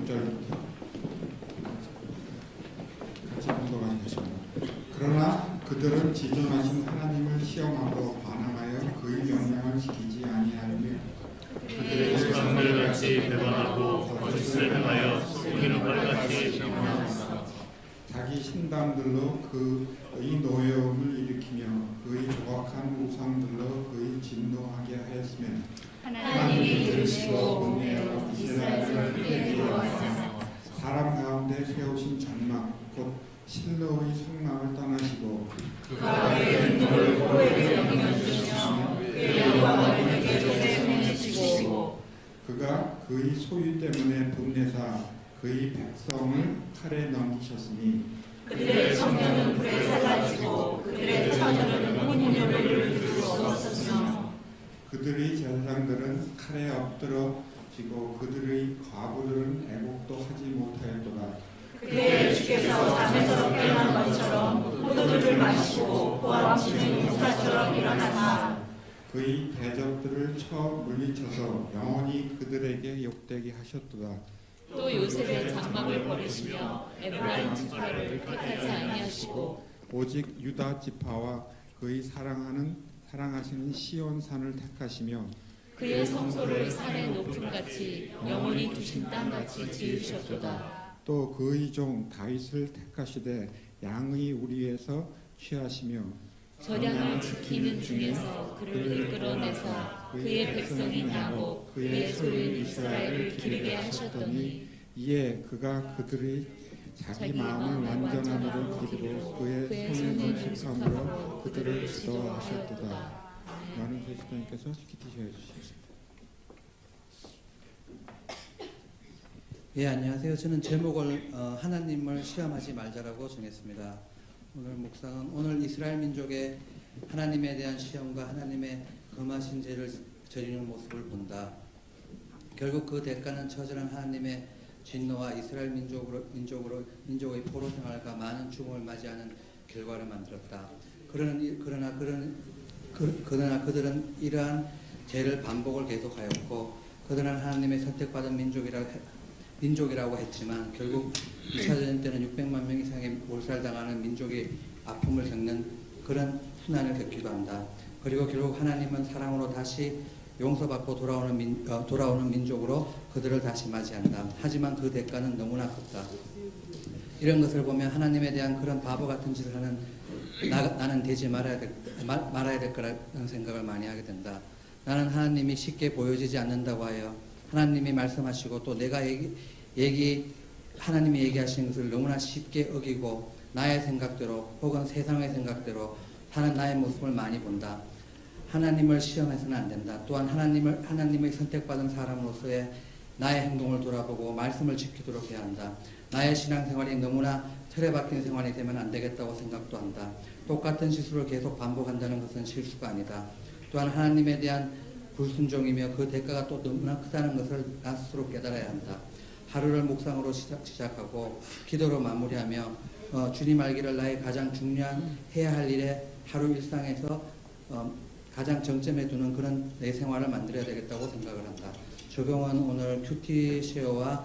16절부터 같이 봉독하겠습니다. 그러나 그들은 지존하신 하나님을 시험하고 반항하여 그의 명령을 지키지 아니하며 그들의 사람들 같이 배반하고 거짓을 행하여 속이는 말같이 명령하사 자기 신당들로 그의 노여움을 일으키며 그의 조각한 우상들로 그의 진노하게 하였으며 하나님이 들으시고 분내어 이스라엘을 크게 미워하사 사람 가운데 세우신 장막 곧 실로의 성막을 떠나시고 그가 그의 눈을 호에게 여기며 그의 영광을 그에게 세우시고 그가 그의 소유 때문에 분내사 그의 백성을 칼에 넘기셨으니 그들의 청년은 불에 사라지고 그들의 처녀는 혼인여배를 이룰 수 없었으며 그들의 제사장들은 칼에 엎드러지고 그들의 과부들은 애곡도 하지 못하였도다. 그때 주께서 잠에서 깨어난 것처럼 포도주를 마시고 보암치는 용사처럼 일어나사 그의 대적들을 쳐 물리쳐서 영원히 그들에게 욕되게 하셨도다. 또 요셉의 장막을 버리시며 에브라임 지파를 택하지 아니하시고 오직 유다 지파와 그의 사랑하시는 시온 산을 택하시며 그의 성소를 산의 높음같이 영원히 두신 땅같이 지으셨도다. 또 그의 종 다윗을 택하시되 양의 우리에서 취하시며 저량을 지키는 중에서 그를 이끌어내사 그의 백성이 나고 그의 소유인 이스라엘을 기르게 하셨더니 이에 그가 그들의 자기 마음을 완전함으로 기르고 그의 손을 능숙함으로 그들을 지도하셨도다. 많은 제지도님께서 기티셔 주시겠습니다. 예, 안녕하세요. 저는 제목을 하나님을 시험하지 말자라고 정했습니다. 오늘 묵상은 오늘 이스라엘 민족의 하나님에 대한 시험과 하나님의 금하신 죄를 저지르는 모습을 본다. 결국 그 대가는 처절한 하나님의 진노와 이스라엘 민족의 포로 생활과 많은 죽음을 맞이하는 결과를 만들었다. 그러나 그들은 이러한 죄를 반복을 계속하였고 그들은 하나님의 선택받은 민족이라고 했지만 결국 2차 전쟁 때는 600만 명 이상의 몰살당하는 민족이 아픔을 겪는 그런 순환을 겪기도 한다. 그리고 결국 하나님은 사랑으로 다시 용서받고 돌아오는 민족으로 그들을 다시 맞이한다. 하지만 그 대가는 너무나 컸다. 이런 것을 보면 하나님에 대한 그런 바보 같은 짓을 하는 나는 되지 말아야 될 거라는 생각을 많이 하게 된다. 나는 하나님이 쉽게 보여지지 않는다고 하여 하나님이 말씀하시고 또 내가 하나님이 얘기하시는 것을 너무나 쉽게 어기고 나의 생각대로 혹은 세상의 생각대로 사는 나의 모습을 많이 본다. 하나님을 시험해서는 안 된다. 또한 하나님의 선택받은 사람으로서의 나의 행동을 돌아보고 말씀을 지키도록 해야 한다. 나의 신앙생활이 너무나 틀에 박힌 생활이 되면 안 되겠다고 생각도 한다. 똑같은 실수를 계속 반복한다는 것은 실수가 아니다. 또한 하나님에 대한 불순종이며 그 대가가 또 너무나 크다는 것을 나 스스로 깨달아야 한다. 하루를 묵상으로 시작하고 기도로 마무리하며 주님 알기를 나의 가장 중요한 해야 할 일에 하루 일상에서 가장 정점에 두는 그런 내 생활을 만들어야 되겠다고 생각을 한다. 조경은 오늘 큐티 쉐어와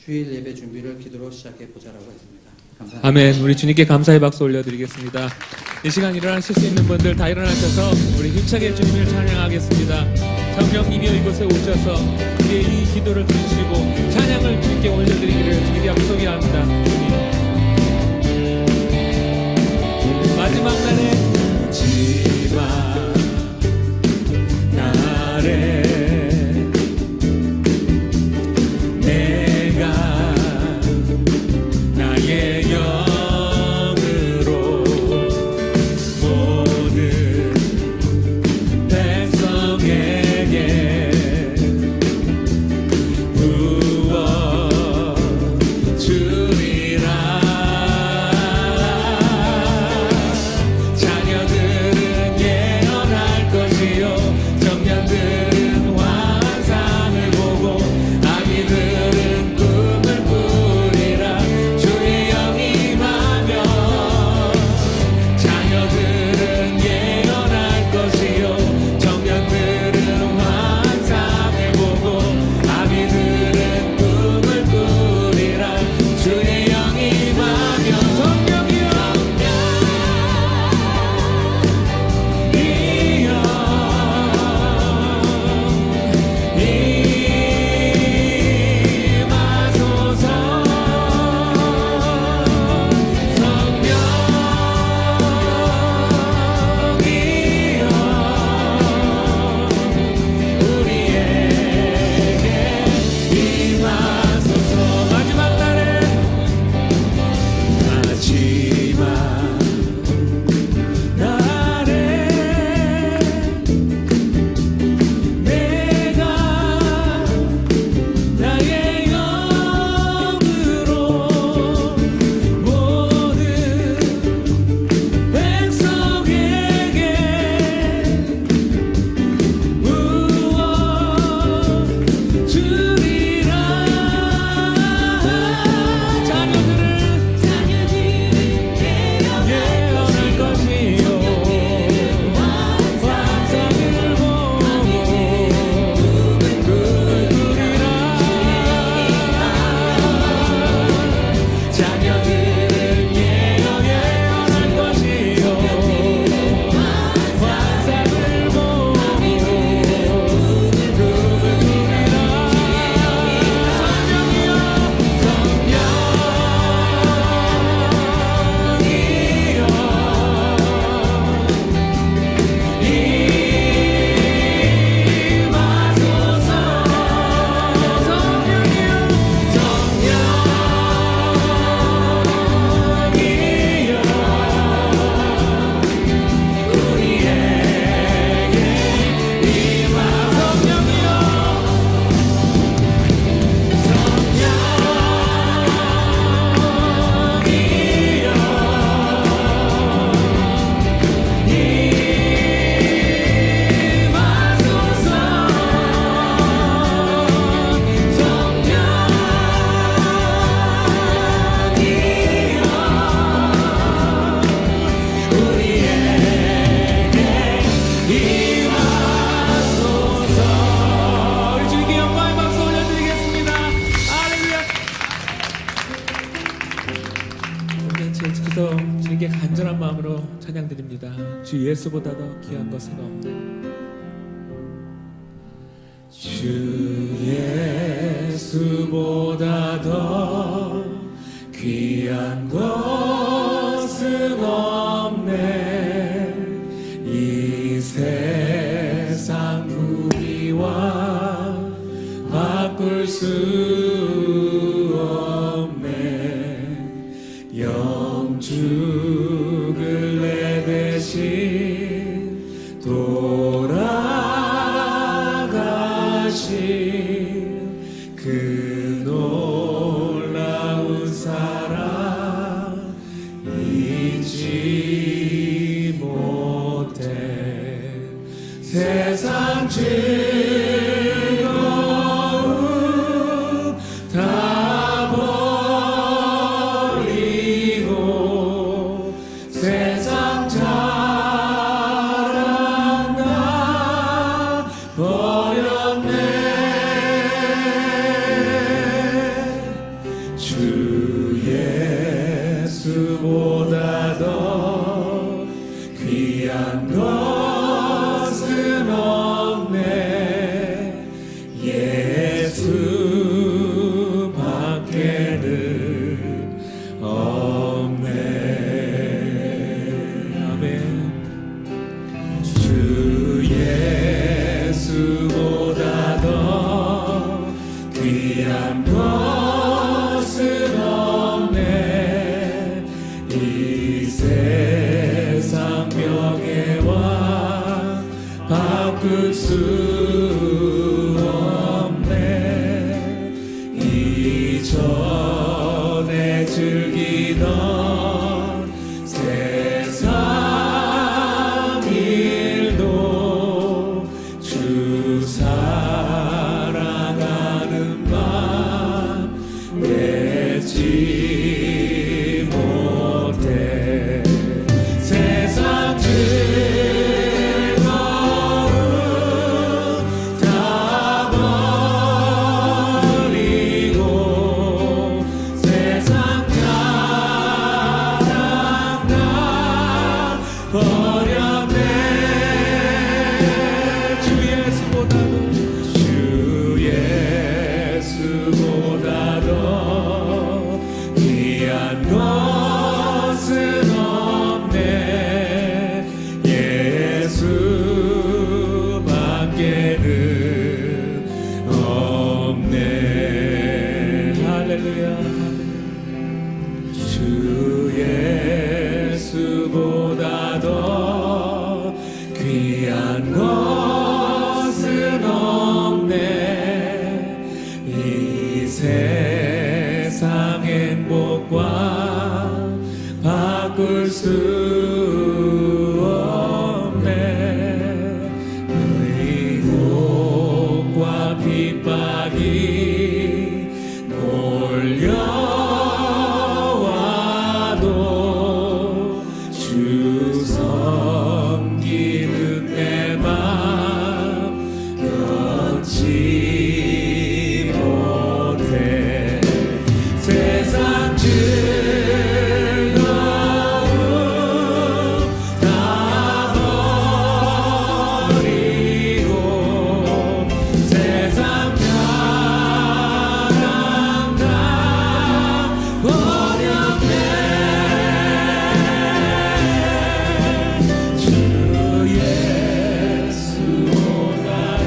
주일 예배 준비를 기도로 시작해 보자라고 했습니다. 감사합니다. 아멘. 우리 주님께 감사의 박수 올려드리겠습니다. 이 시간 일어나실 수 있는 분들 다 일어나셔서 우리 힘차게 주님을 찬양하겠습니다. 성령님이 이곳에 오셔서 우리의 이 기도를 들으시고 찬양을 주님께 올려드리기를 주님께 약속합니다. 마지막 날에 지마 날에 내가 나의 영으로 모든 백성에게 부어주리라. 마음으로 찬양드립니다. 주 예수보다 더 귀한 것은 없네. 주 예수보다 더 귀한 것은 없네. 이 세상 부귀와 바꿀 수 없네. 영죽을 내 대신 돌아가신 그 놀라운 사랑 잊지 못해. 세상 즐거움 다 버리고 세상 자랑 다 버렸네. 주 예수보다 더 귀한 것은 없네. 예수밖에는 없네. 아멘. 주 예수보다 더 귀한 것은 없네. 이 세상 명예와 바꿀 수 없네. 이전에 즐기던 세상 일도 주 사랑하는 맘 맺지 못해. 세상 즐거움 다 버리고 세상 자랑 다 버렸네. 주 예수보다 더 귀한 것은 없네. 예수밖에는 없네. 할렐루야. 주 예수보다 더 귀한 것은 없네. 이 세상 행복과 바꿀 수 없네. 의복과 핍박이 몰려와도 주 섬기는 내 맘 변치 못해. 세상 즐거움 다 버리고 세상 자랑 다 버렸네. 주 예수보다 더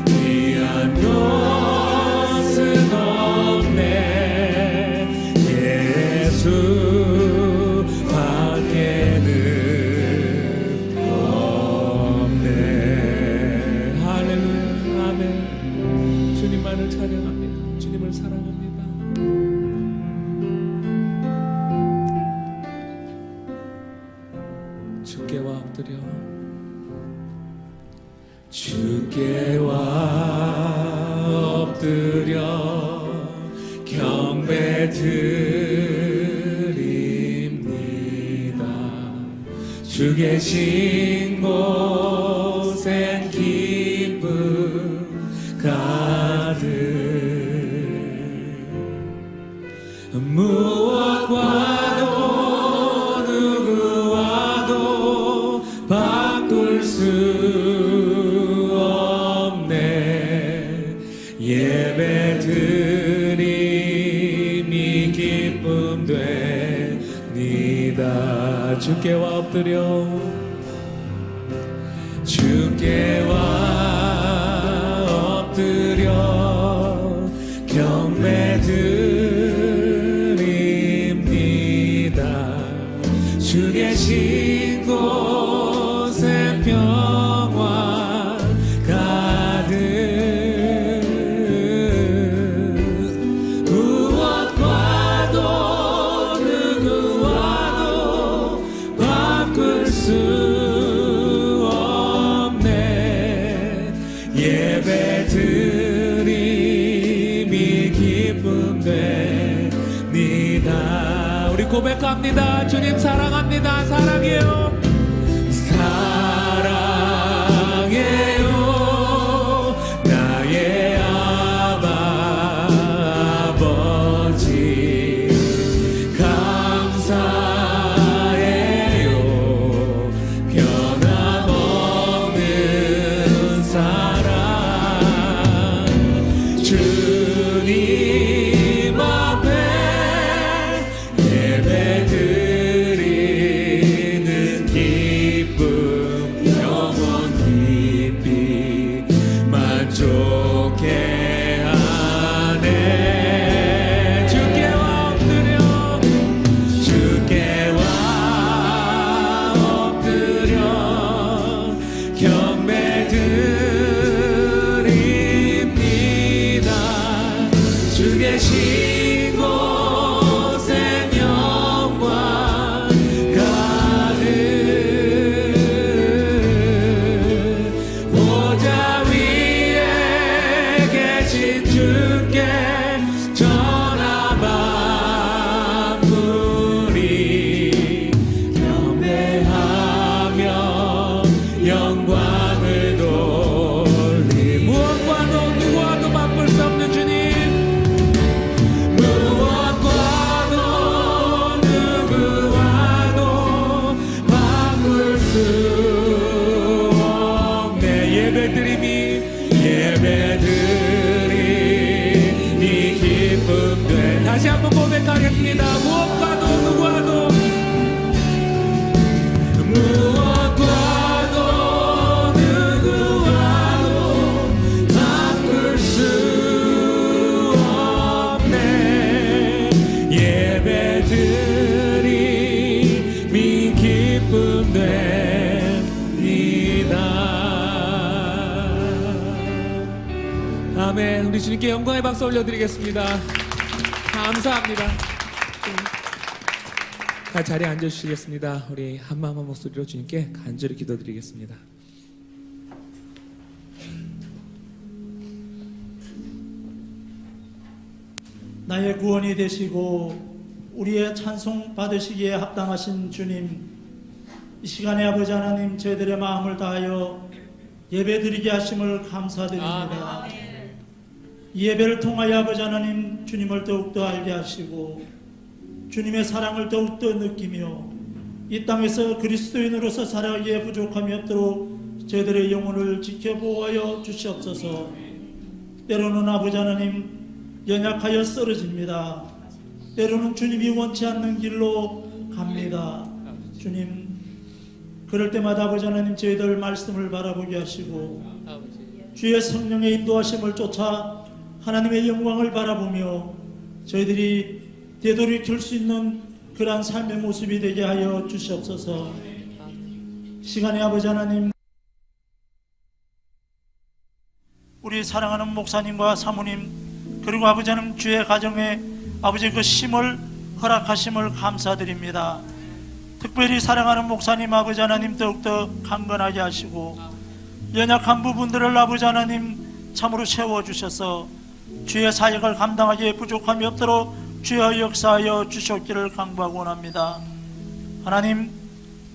귀한 것은 없네. 예수밖에는 없네. 할렐루야. 아멘. 주님만을 찬양합니다. 주님을 사랑합니다. 주께와 엎드려 경배 드립니다. 주 계신 곳엔 기쁨 가득. 무엇과도 예배 드림이 기쁨 되니다. 주께와 엎드려 경배 드립니다. 주 계신 곳에 평화 가득 무엇과도 누구와도 바꿀 수 없네. 예배 드림이 기쁨 됩니다. 우리 고백합니다. 주님 사랑합니다. 사랑해요. 사랑해요. 나의 아버지 감사해요. 변함없는 사랑 주님 앞에 예배 드리는 기쁨 영원 깊이 만족해 하네. 주께와 엎드려 경배 드립니다. 주 계신 곳에 영광 가득 보좌 위에 계신 주께 전하 만물이 경배하며 영광을 돌리. 무엇과도 누구와도 바꿀 수 없는 주님, 무엇과도 누구와도 바꿀 수 없네. 예배 드림이 기쁨 돼. 다시 한번 고백하겠습니다. 무엇과도 누구와도 바꿀 수 없네. 예배 드림이 기쁨 됩니다. 아멘. 우리 주님께 영광의 박수 올려드리겠습니다. 감사합니다. 다 자리에 앉아주시겠습니다. 우리 한마음 한 목소리로 주님께 간절히 기도드리겠습니다. 나의 구원이 되시고 우리의 찬송 받으시기에 합당하신 주님, 이 시간에 아버지 하나님 저희들의 마음을 다하여 예배드리게 하심을 감사드립니다. 이 예배를 통하여 아버지 하나님 주님을 더욱더 알게 하시고 주님의 사랑을 더욱더 느끼며 이 땅에서 그리스도인으로서 살아가기에 부족함이 없도록 저희들의 영혼을 지켜보호하여 주시옵소서. 때로는 아버지 하나님 연약하여 쓰러집니다. 때로는 주님이 원치 않는 길로 갑니다. 주님, 그럴 때마다 아버지 하나님 저희들 말씀을 바라보게 하시고 주의 성령의 인도하심을 쫓아 하나님의 영광을 바라보며 저희들이 되돌이킬 수 있는 그러한 삶의 모습이 되게 하여 주시옵소서. 시간에 아버지 하나님, 우리 사랑하는 목사님과 사모님 그리고 아버지 하나님 주의 가정에 아버지 그 힘을 허락하심을 감사드립니다. 특별히 사랑하는 목사님 아버지 하나님 더욱더 강건하게 하시고 연약한 부분들을 아버지 하나님 참으로 세워주셔서 주의 사역을 감당하기에 부족함이 없도록 주여 역사하여 주셨기를 간구하고 원합니다. 하나님,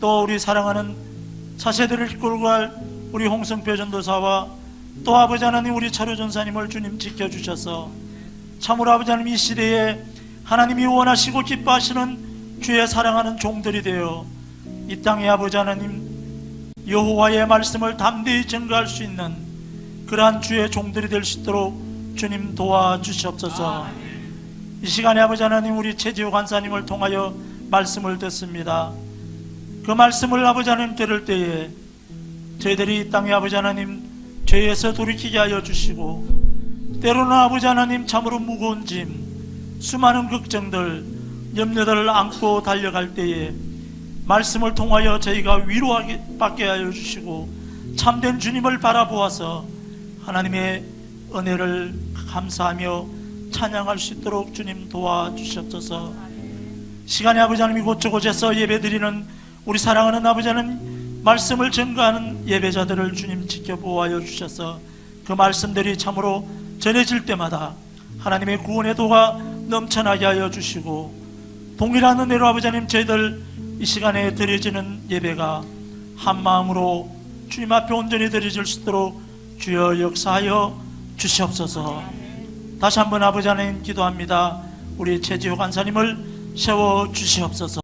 또 우리 사랑하는 차세대를 이끌고 갈 우리 홍성표 전도사와 또 아버지 하나님 우리 철호 전사님을 주님 지켜주셔서 참으로 아버지 하나님 이 시대에 하나님이 원하시고 기뻐하시는 주의 사랑하는 종들이 되어 이 땅에 아버지 하나님 여호와의 말씀을 담대히 증거할 수 있는 그러한 주의 종들이 될 수 있도록 주님 도와주시옵소서. 이 시간에 아버지 하나님 우리 최지호 간사님을 통하여 말씀을 듣습니다. 그 말씀을 아버지 하나님 들을 때에 저희들이 이 땅에 아버지 하나님 죄에서 돌이키게 하여 주시고, 때로는 아버지 하나님 참으로 무거운 짐, 수많은 걱정들, 염려들을 안고 달려갈 때에 말씀을 통하여 저희가 위로받게 하여 주시고, 참된 주님을 바라보아서 하나님의 은혜를 감사하며 찬양할 수 있도록 주님 도와주시옵소서. 시간에 아버지 하나님 이곳저곳에서 예배드리는 우리 사랑하는 아버지 하나님 말씀을 전가하는 예배자들을 주님 지켜보아여 주셔서 그 말씀들이 참으로 전해질 때마다 하나님의 구원의 도가 넘쳐나게 하여 주시고, 동일한 은혜로 아버지 하나님 저희들 이 시간에 드려지는 예배가 한 마음으로 주님 앞에 온전히 드려질 수 있도록 주여 역사하여 주시옵소서. 다시 한번 아버지 하나님 기도합니다. 우리 최지호 간사님을 세워 주시옵소서.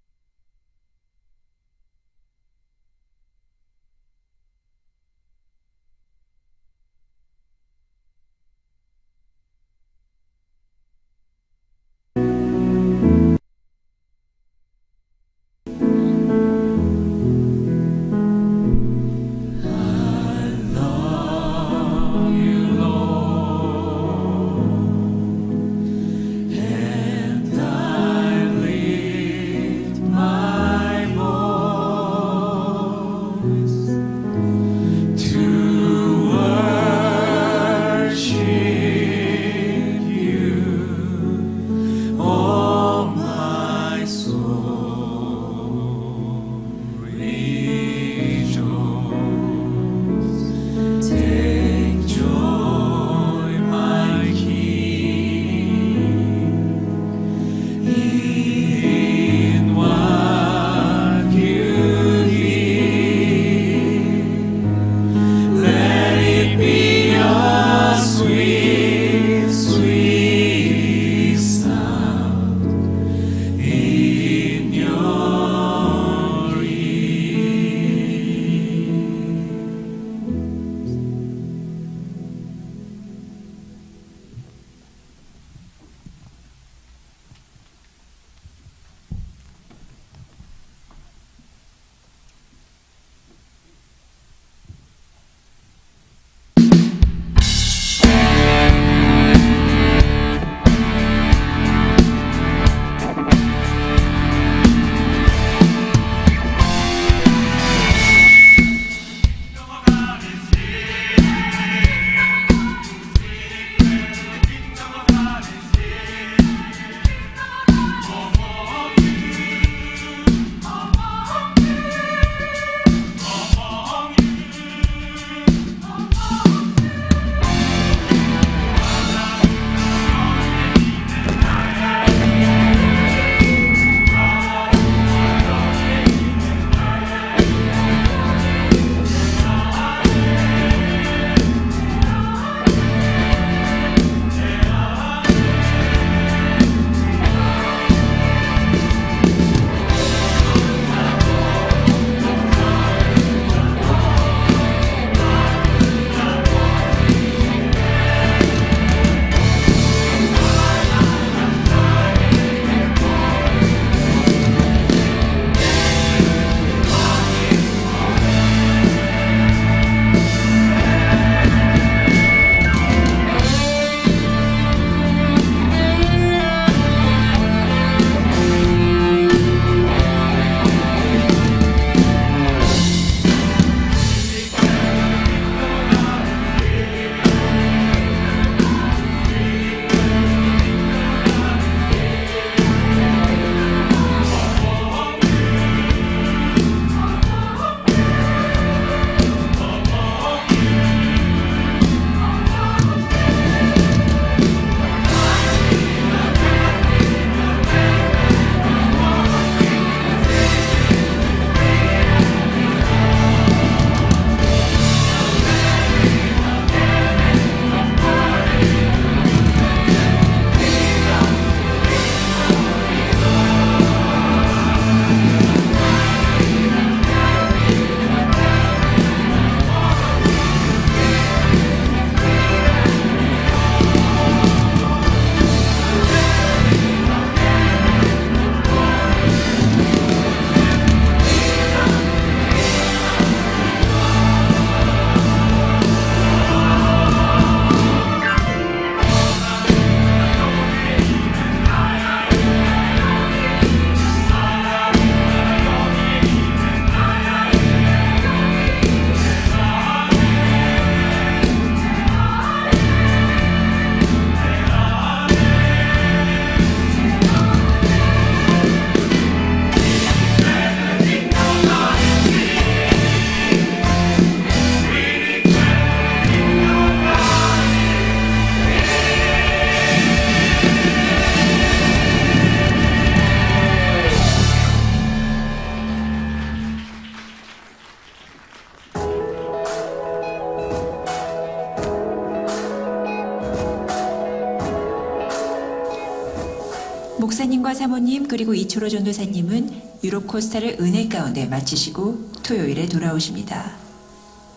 목사님과 사모님 그리고 이초로 전도사님은 유럽 코스타를 은혜 가운데 마치시고 토요일에 돌아오십니다.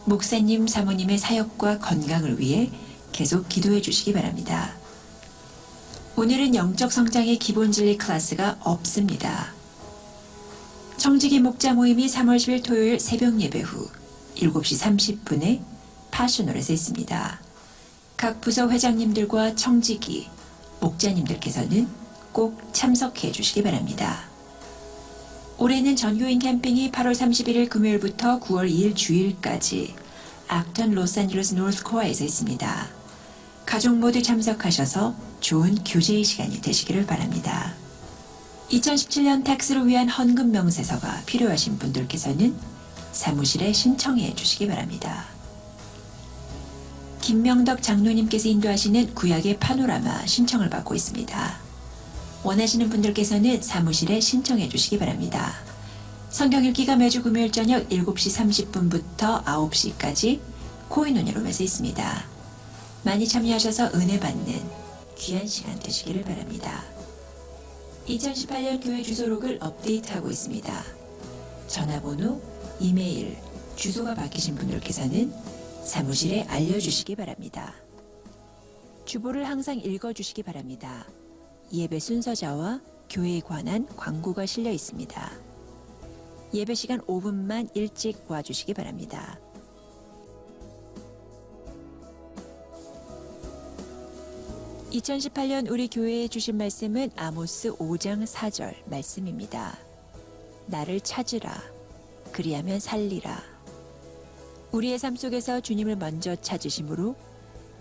목사님, 사모님의 사역과 건강을 위해 계속 기도해 주시기 바랍니다. 오늘은 영적 성장의 기본 진리 클래스가 없습니다. 청지기 목자 모임이 3월 10일 토요일 새벽 예배 후 7시 30분에 파쇼널에서 있습니다. 각 부서 회장님들과 청지기, 목자님들께서는 꼭 참석해 주시기 바랍니다. 올해는 전교인 캠핑이 8월 31일 금요일부터 9월 2일 주일까지 악턴 로스앤젤레스 노스코어에서 있습니다. 가족 모두 참석하셔서 좋은 교제의 시간이 되시기를 바랍니다. 2017년 텍스를 위한 헌금 명세서가 필요하신 분들께서는 사무실에 신청해 주시기 바랍니다. 김명덕 장로님께서 인도하시는 구약의 파노라마 신청을 받고 있습니다. 원하시는 분들께서는 사무실에 신청해 주시기 바랍니다. 성경 읽기가 매주 금요일 저녁 7시 30분부터 9시까지 코인온이룸에서 있습니다. 많이 참여하셔서 은혜 받는 귀한 시간 되시기를 바랍니다. 2018년 교회 주소록을 업데이트하고 있습니다. 전화번호, 이메일, 주소가 바뀌신 분들께서는 사무실에 알려주시기 바랍니다. 주보를 항상 읽어주시기 바랍니다. 예배 순서자와 교회에 관한 광고가 실려 있습니다. 예배 시간 5분만 일찍 와주시기 바랍니다. (2018년) 우리 교회에 주신 말씀은 아모스 5장 4절 말씀입니다. 나를 찾으라. 그리하면 살리라. 우리의 삶 속에서 주님을 먼저 찾으심으로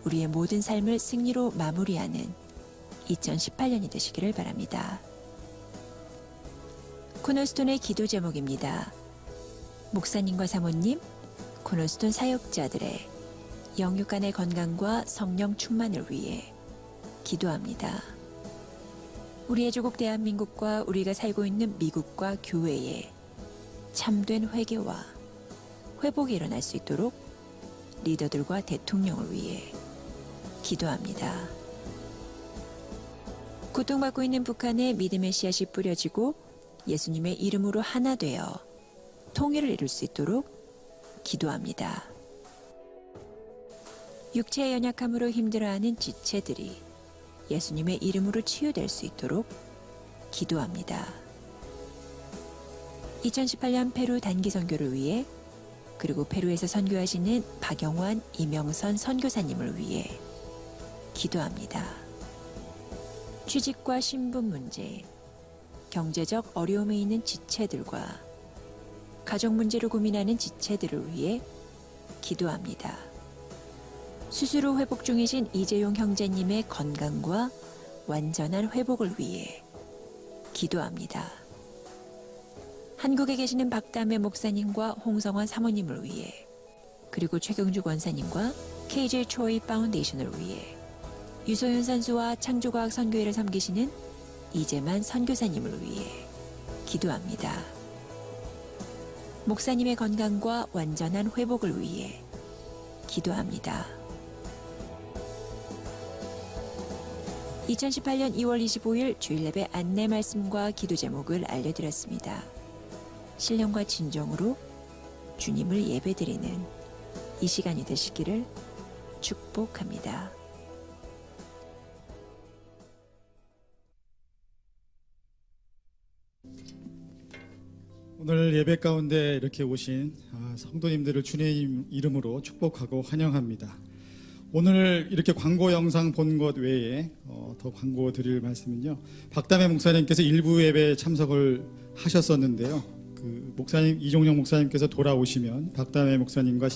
우리의 모든 삶을 승리로 마무리하는 2018년이 되시기를 바랍니다. 코너스톤의 기도 제목입니다. 목사님과 사모님, 코너스톤 사역자들의 영육간의 건강과 성령 충만을 위해 기도합니다. 우리의 조국 대한민국과 우리가 살고 있는 미국과 교회에 참된 회개와 회복이 일어날 수 있도록 리더들과 대통령을 위해 기도합니다. 고통받고 있는 북한에 믿음의 씨앗이 뿌려지고 예수님의 이름으로 하나 되어 통일을 이룰 수 있도록 기도합니다. 육체의 연약함으로 힘들어하는 지체들이 예수님의 이름으로 치유될 수 있도록 기도합니다. 2018년 페루 단기 선교를 위해 그리고 페루에서 선교하시는 박영환, 이명선 선교사님을 위해 기도합니다. 취직과 신분 문제, 경제적 어려움에 있는 지체들과 가족 문제로 고민하는 지체들을 위해 기도합니다. 수술 후 회복 중이신 이재용 형제님의 건강과 완전한 회복을 위해 기도합니다. 한국에 계시는 박담회 목사님과 홍성환 사모님을 위해 그리고 최경주 권사님과 KJ 초이 파운데이션을 위해 유소윤 선수와 창조과학 선교회를 섬기시는 이재만 선교사님을 위해 기도합니다. 목사님의 건강과 완전한 회복을 위해 기도합니다. 2018년 2월 25일 주일 예배 안내 말씀과 기도 제목을 알려드렸습니다. 신령과 진정으로 주님을 예배드리는 이 시간이 되시기를 축복합니다. 오늘 예배 가운데 이렇게 오신 성도님들을 주님 이름으로 축복하고 환영합니다. 오늘 이렇게 광고 영상 본 것 외에 더 광고 드릴 말씀은요. 박담회 목사님께서 일부 예배에 참석을 하셨었는데요. 그 목사님 이종영 목사님께서 돌아오시면 박담회 목사님과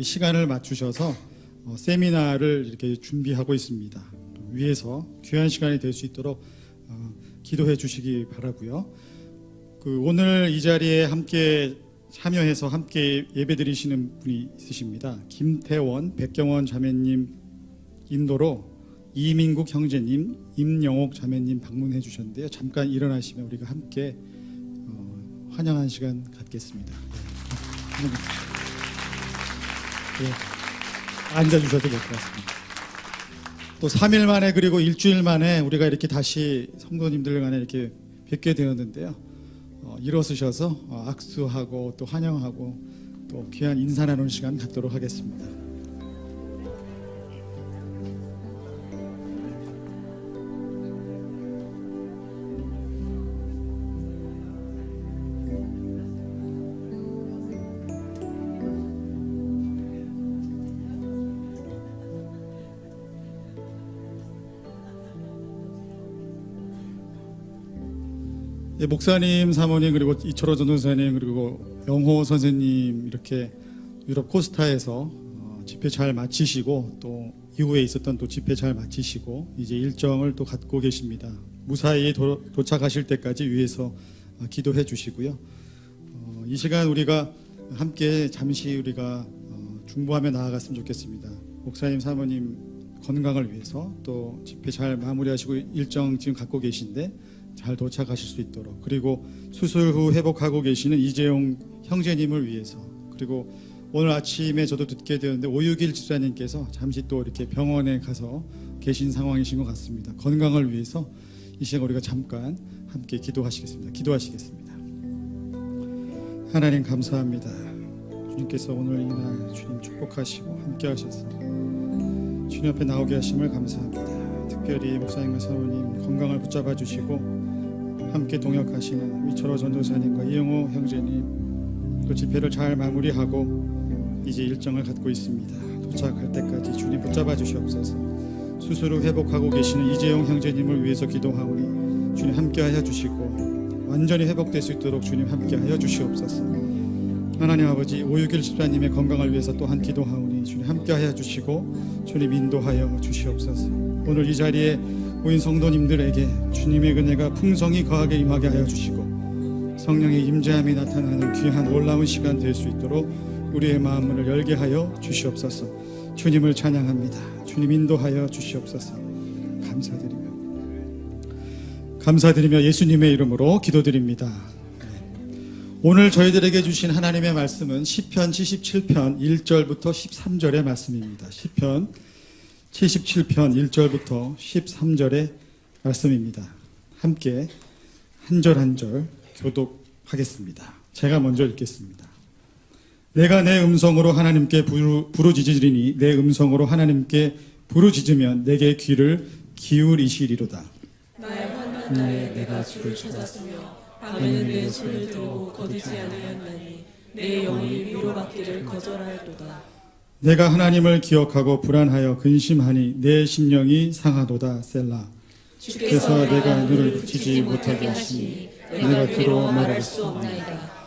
시간을 맞추셔서 세미나를 이렇게 준비하고 있습니다. 위에서 귀한 시간이 될 수 있도록 기도해 주시기 바라고요. 그 오늘 이 자리에 함께 참여해서 함께 예배드리시는 분이 있으십니다. 김태원, 백경원 자매님 인도로 이민국 형제님, 임영옥 자매님 방문해 주셨는데요. 잠깐 일어나시면 우리가 함께 환영하는 시간 갖겠습니다. 네. 앉아 주셔도 될 것 같습니다. 또 3일 만에 그리고 일주일 만에 우리가 이렇게 다시 성도님들 간에 이렇게 뵙게 되었는데요. 일어서셔서 악수하고 또 환영하고 또 귀한 인사 나누는 시간 갖도록 하겠습니다. 예, 목사님, 사모님, 그리고 이철호 전도사님, 그리고 영호 선생님 이렇게 유럽 코스타에서 집회 잘 마치시고 또 이후에 있었던 또 집회 잘 마치시고 이제 일정을 또 갖고 계십니다. 무사히 도착하실 때까지 위에서 기도해 주시고요. 이 시간 우리가 함께 잠시 우리가 중보하며 나아갔으면 좋겠습니다. 목사님, 사모님 건강을 위해서 또 집회 잘 마무리하시고 일정 지금 갖고 계신데 잘 도착하실 수 있도록, 그리고 수술 후 회복하고 계시는 이재용 형제님을 위해서, 그리고 오늘 아침에 저도 듣게 되었는데 561 집사님께서 잠시 또 이렇게 병원에 가서 계신 상황이신 것 같습니다. 건강을 위해서 이 시간 우리가 잠깐 함께 기도하시겠습니다. 하나님 감사합니다. 주님께서 오늘 이날 주님 축복하시고 함께 하셔서 주님 앞에 나오게 하심을 감사합니다. 특별히 목사님과 사모님 건강을 붙잡아 주시고 함께 동역하시는 이철호 전도사님과 이영호 형제님 또 집회를 잘 마무리하고 이제 일정을 갖고 있습니다. 도착할 때까지 주님 붙잡아 주시옵소서. 수술 후 회복하고 계시는 이재용 형제님을 위해서 기도하오니 주님 함께하여 주시고 완전히 회복될 수 있도록 주님 함께하여 주시옵소서. 하나님 아버지 561 집사님의 건강을 위해서 또한 기도하오니 주님 함께하여 주시고 주님 인도하여 주시옵소서. 오늘 이 자리에 모인 성도님들에게 주님의 은혜가 풍성히 거하게 임하게 하여 주시고 성령의 임재함이 나타나는 귀한 놀라운 시간 될 수 있도록 우리의 마음을 열게 하여 주시옵소서. 주님을 찬양합니다. 주님 인도하여 주시옵소서. 감사드리며 예수님의 이름으로 기도드립니다. 오늘 저희들에게 주신 하나님의 말씀은 시편 77편 1절부터 13절의 말씀입니다. 시편 77편 1절부터 13절의 말씀입니다. 함께 한 절 한 절 교독하겠습니다. 제가 먼저 읽겠습니다. 내가 내 음성으로 하나님께 부르짖으리니 내 음성으로 하나님께 부르짖으면 내게 귀를 기울이시리로다. 나의 환난 날에 내가 주를 찾았으며 밤에는 내 손을 들고 거두지 아니하였나니 내 영이 위로받기를 거절하였도다. 내가 하나님을 기억하고 불안하여 근심하니 내 심령이 상하도다. 셀라. 주께서 내가 눈을 붙이지 못하게 하시니 내가 귀로 말할 수 없나이다.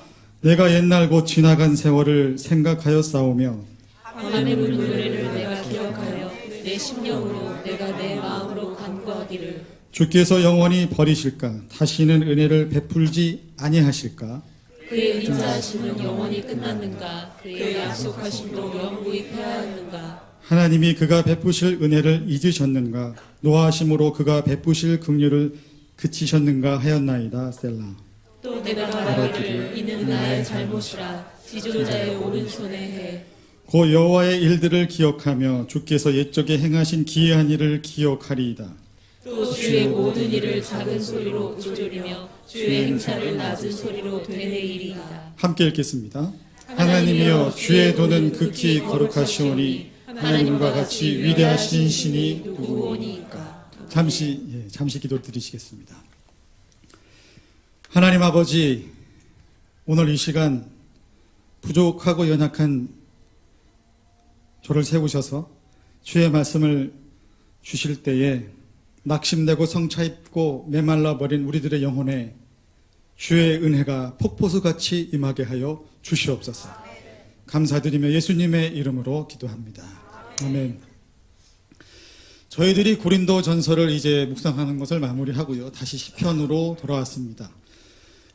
내가 옛날 곧 지나간 세월을 생각하여 싸우며 밤에 부른 노래를 내가 기억하여 내 심령으로 내가 내 마음으로 간구하기를 주께서 영원히 버리실까? 다시는 은혜를 베풀지 아니하실까? 그의 인자하심은 영원히 끝났는가? 그의 약속하심도 영구히 패하였는가? 하나님이 그가 베푸실 은혜를 잊으셨는가? 노하심으로 그가 베푸실 긍휼을 그치셨는가 하였나이다. 셀라. 또 내가 말하기를 이는 나의 잘못이라 지존자의 오른손에 해. 고 여호와의 일들을 기억하며 주께서 옛적에 행하신 기이한 일을 기억하리이다. 또 주의 모든 일을 작은 소리로 우조리며 주의 행차를 낮은 소리로 되뇌이리이다. 함께 읽겠습니다. 하나님이여 주의 도는 극히 거룩하시오니 하나님과 같이 위대하신 신이 누구오니까. 잠시 기도 드리시겠습니다. 하나님 아버지, 오늘 이 시간 부족하고 연약한 저를 세우셔서 주의 말씀을 주실 때에 낙심되고 성차입고 메말라버린 우리들의 영혼에 주의 은혜가 폭포수같이 임하게 하여 주시옵소서. 감사드리며 예수님의 이름으로 기도합니다. 아멘. 저희들이 고린도 전서를 이제 묵상하는 것을 마무리하고요. 다시 시편으로 돌아왔습니다.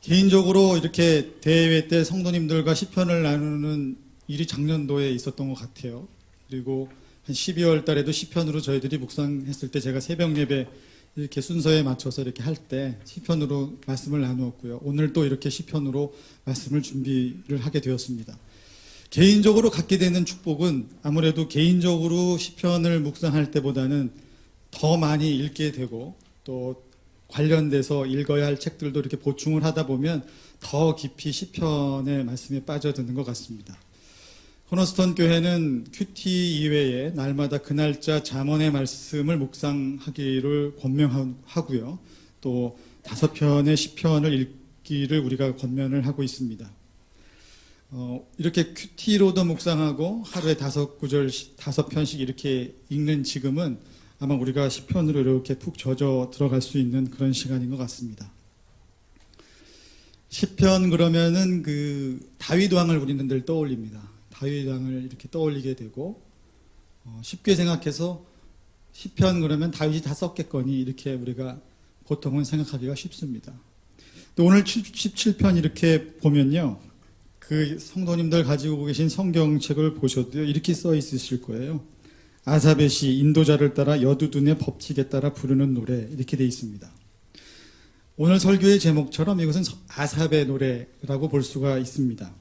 개인적으로 이렇게 대회 때 성도님들과 시편을 나누는 일이 작년도에 있었던 것 같아요. 그리고 한 12월 달에도 시편으로 저희들이 묵상했을 때 제가 새벽 예배 이렇게 순서에 맞춰서 이렇게 할 때 시편으로 말씀을 나누었고요. 오늘 또 이렇게 시편으로 말씀을 준비를 하게 되었습니다. 개인적으로 갖게 되는 축복은 아무래도 개인적으로 시편을 묵상할 때보다는 더 많이 읽게 되고 또 관련돼서 읽어야 할 책들도 이렇게 보충을 하다 보면 더 깊이 시편의 말씀에 빠져드는 것 같습니다. 코너스턴 교회는 큐티 이외에 날마다 그 날짜 잠언의 말씀을 묵상하기를 권면하고요. 또 5편의 시편을 읽기를 우리가 권면을 하고 있습니다. 이렇게 큐티로도 묵상하고 하루에 5구절, 5편씩 이렇게 읽는 지금은 아마 우리가 시편으로 이렇게 푹 젖어 들어갈 수 있는 그런 시간인 것 같습니다. 시편 그러면은 그 다윗 왕을 우리는 늘 떠올립니다. 다윗 왕을 이렇게 떠올리게 되고 쉽게 생각해서 시편 그러면 다윗이 다 썼겠거니 이렇게 우리가 보통은 생각하기가 쉽습니다. 또 오늘 17편 이렇게 보면요. 그 성도님들 가지고 계신 성경책을 보셔도요. 이렇게 써 있으실 거예요. 아삽의 시 인도자를 따라 여두둔의 법칙에 따라 부르는 노래 이렇게 되어 있습니다. 오늘 설교의 제목처럼 이것은 아삽의 노래라고 볼 수가 있습니다.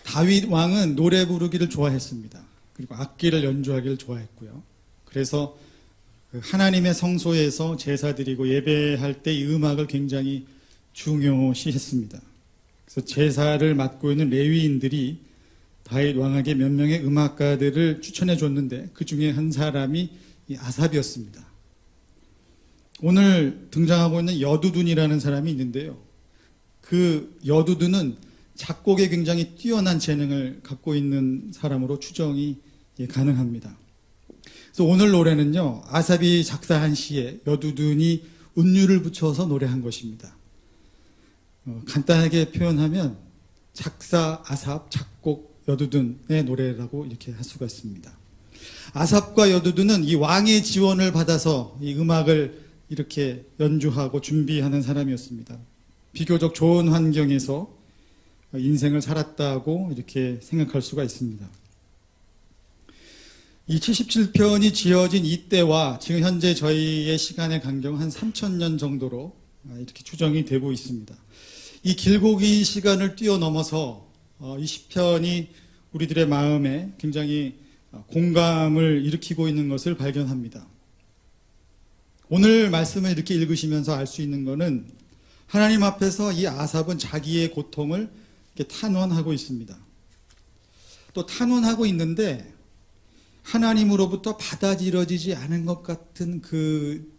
다윗 왕은 노래 부르기를 좋아했습니다. 그리고 악기를 연주하기를 좋아했고요. 그래서 하나님의 성소에서 제사 드리고 예배할 때 이 음악을 굉장히 중요시했습니다. 그래서 제사를 맡고 있는 레위인들이 다윗 왕에게 몇 명의 음악가들을 추천해 줬는데 그 중에 한 사람이 이 아삽이었습니다. 오늘 등장하고 있는 여두둔이라는 사람이 있는데요. 그 여두둔은 작곡에 굉장히 뛰어난 재능을 갖고 있는 사람으로 추정이 가능합니다. 그래서 오늘 노래는요. 아삽이 작사한 시에 여두둔이 운율을 붙여서 노래한 것입니다. 간단하게 표현하면 작사 아삽, 작곡 여두둔의 노래라고 이렇게 할 수가 있습니다. 아삽과 여두둔은 이 왕의 지원을 받아서 이 음악을 이렇게 연주하고 준비하는 사람이었습니다. 비교적 좋은 환경에서 인생을 살았다고 이렇게 생각할 수가 있습니다. 이 77편이 지어진 이때와 지금 현재 저희의 시간의 간격은 한 3000년 정도로 이렇게 추정이 되고 있습니다. 이 길고 긴 시간을 뛰어넘어서 이 시편이 우리들의 마음에 굉장히 공감을 일으키고 있는 것을 발견합니다. 오늘 말씀을 이렇게 읽으시면서 알 수 있는 것은 하나님 앞에서 이 아삽은 자기의 고통을 이렇게 탄원하고 있습니다. 또 탄원하고 있는데 하나님으로부터 받아들여지지 않은 것 같은 그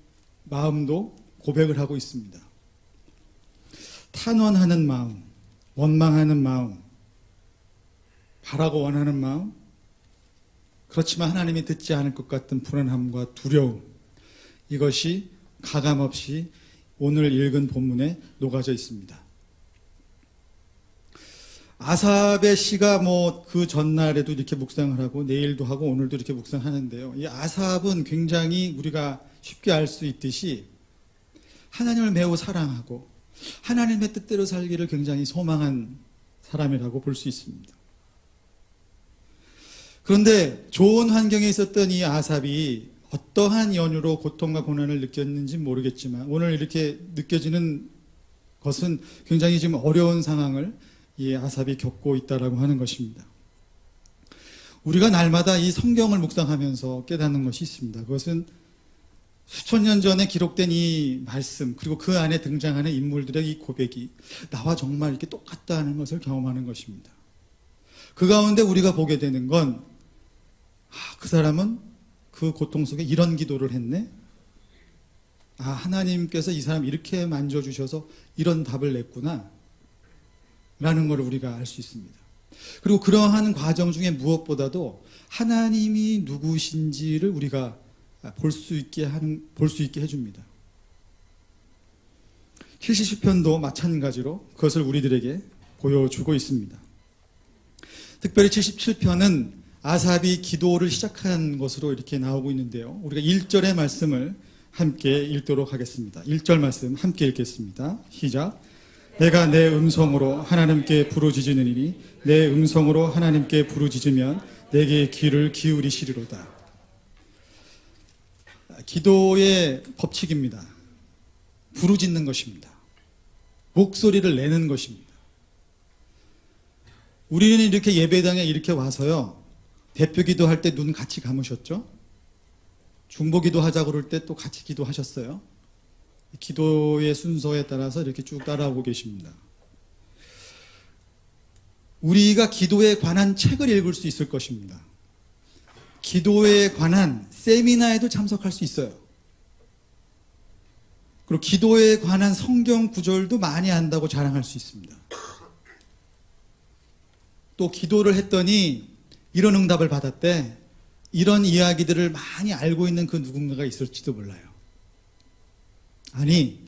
마음도 고백을 하고 있습니다. 탄원하는 마음, 원망하는 마음, 바라고 원하는 마음, 그렇지만 하나님이 듣지 않을 것 같은 불안함과 두려움, 이것이 가감없이 오늘 읽은 본문에 녹아져 있습니다. 아삽의 시가 그 전날에도 이렇게 묵상을 하고 내일도 하고 오늘도 이렇게 묵상하는데요. 이 아삽은 굉장히 우리가 쉽게 알 수 있듯이 하나님을 매우 사랑하고 하나님의 뜻대로 살기를 굉장히 소망한 사람이라고 볼 수 있습니다. 그런데 좋은 환경에 있었던 이 아삽이 어떠한 연유로 고통과 고난을 느꼈는지 모르겠지만 오늘 이렇게 느껴지는 것은 굉장히 지금 어려운 상황을 이 아삽이 겪고 있다라고 하는 것입니다. 우리가 날마다 이 성경을 묵상하면서 깨닫는 것이 있습니다. 그것은 수천 년 전에 기록된 이 말씀 그리고 그 안에 등장하는 인물들의 이 고백이 나와 정말 이렇게 똑같다는 것을 경험하는 것입니다. 그 가운데 우리가 보게 되는 건 그 사람은 그 고통 속에 이런 기도를 했네. 하나님께서 이 사람 이렇게 만져주셔서 이런 답을 냈구나 라는 걸 우리가 알 수 있습니다. 그리고 그러한 과정 중에 무엇보다도 하나님이 누구신지를 우리가 볼 수 있게 해줍니다. 70편도 마찬가지로 그것을 우리들에게 보여주고 있습니다. 특별히 77편은 아삽이 기도를 시작한 것으로 이렇게 나오고 있는데요. 우리가 1절의 말씀을 함께 읽도록 하겠습니다. 1절 말씀 함께 읽겠습니다. 시작. 내가 내 음성으로 하나님께 부르짖으느니 내 음성으로 하나님께 부르짖으면 내게 귀를 기울이시리로다. 기도의 법칙입니다. 부르짖는 것입니다. 목소리를 내는 것입니다. 우리는 이렇게 예배당에 이렇게 와서요. 대표 기도할 때 눈 같이 감으셨죠? 중보기도 하자고 그럴 때 또 같이 기도하셨어요. 기도의 순서에 따라서 이렇게 쭉 따라오고 계십니다. 우리가 기도에 관한 책을 읽을 수 있을 것입니다. 기도에 관한 세미나에도 참석할 수 있어요. 그리고 기도에 관한 성경 구절도 많이 안다고 자랑할 수 있습니다. 또 기도를 했더니 이런 응답을 받았대. 이런 이야기들을 많이 알고 있는 그 누군가가 있을지도 몰라요. 아니,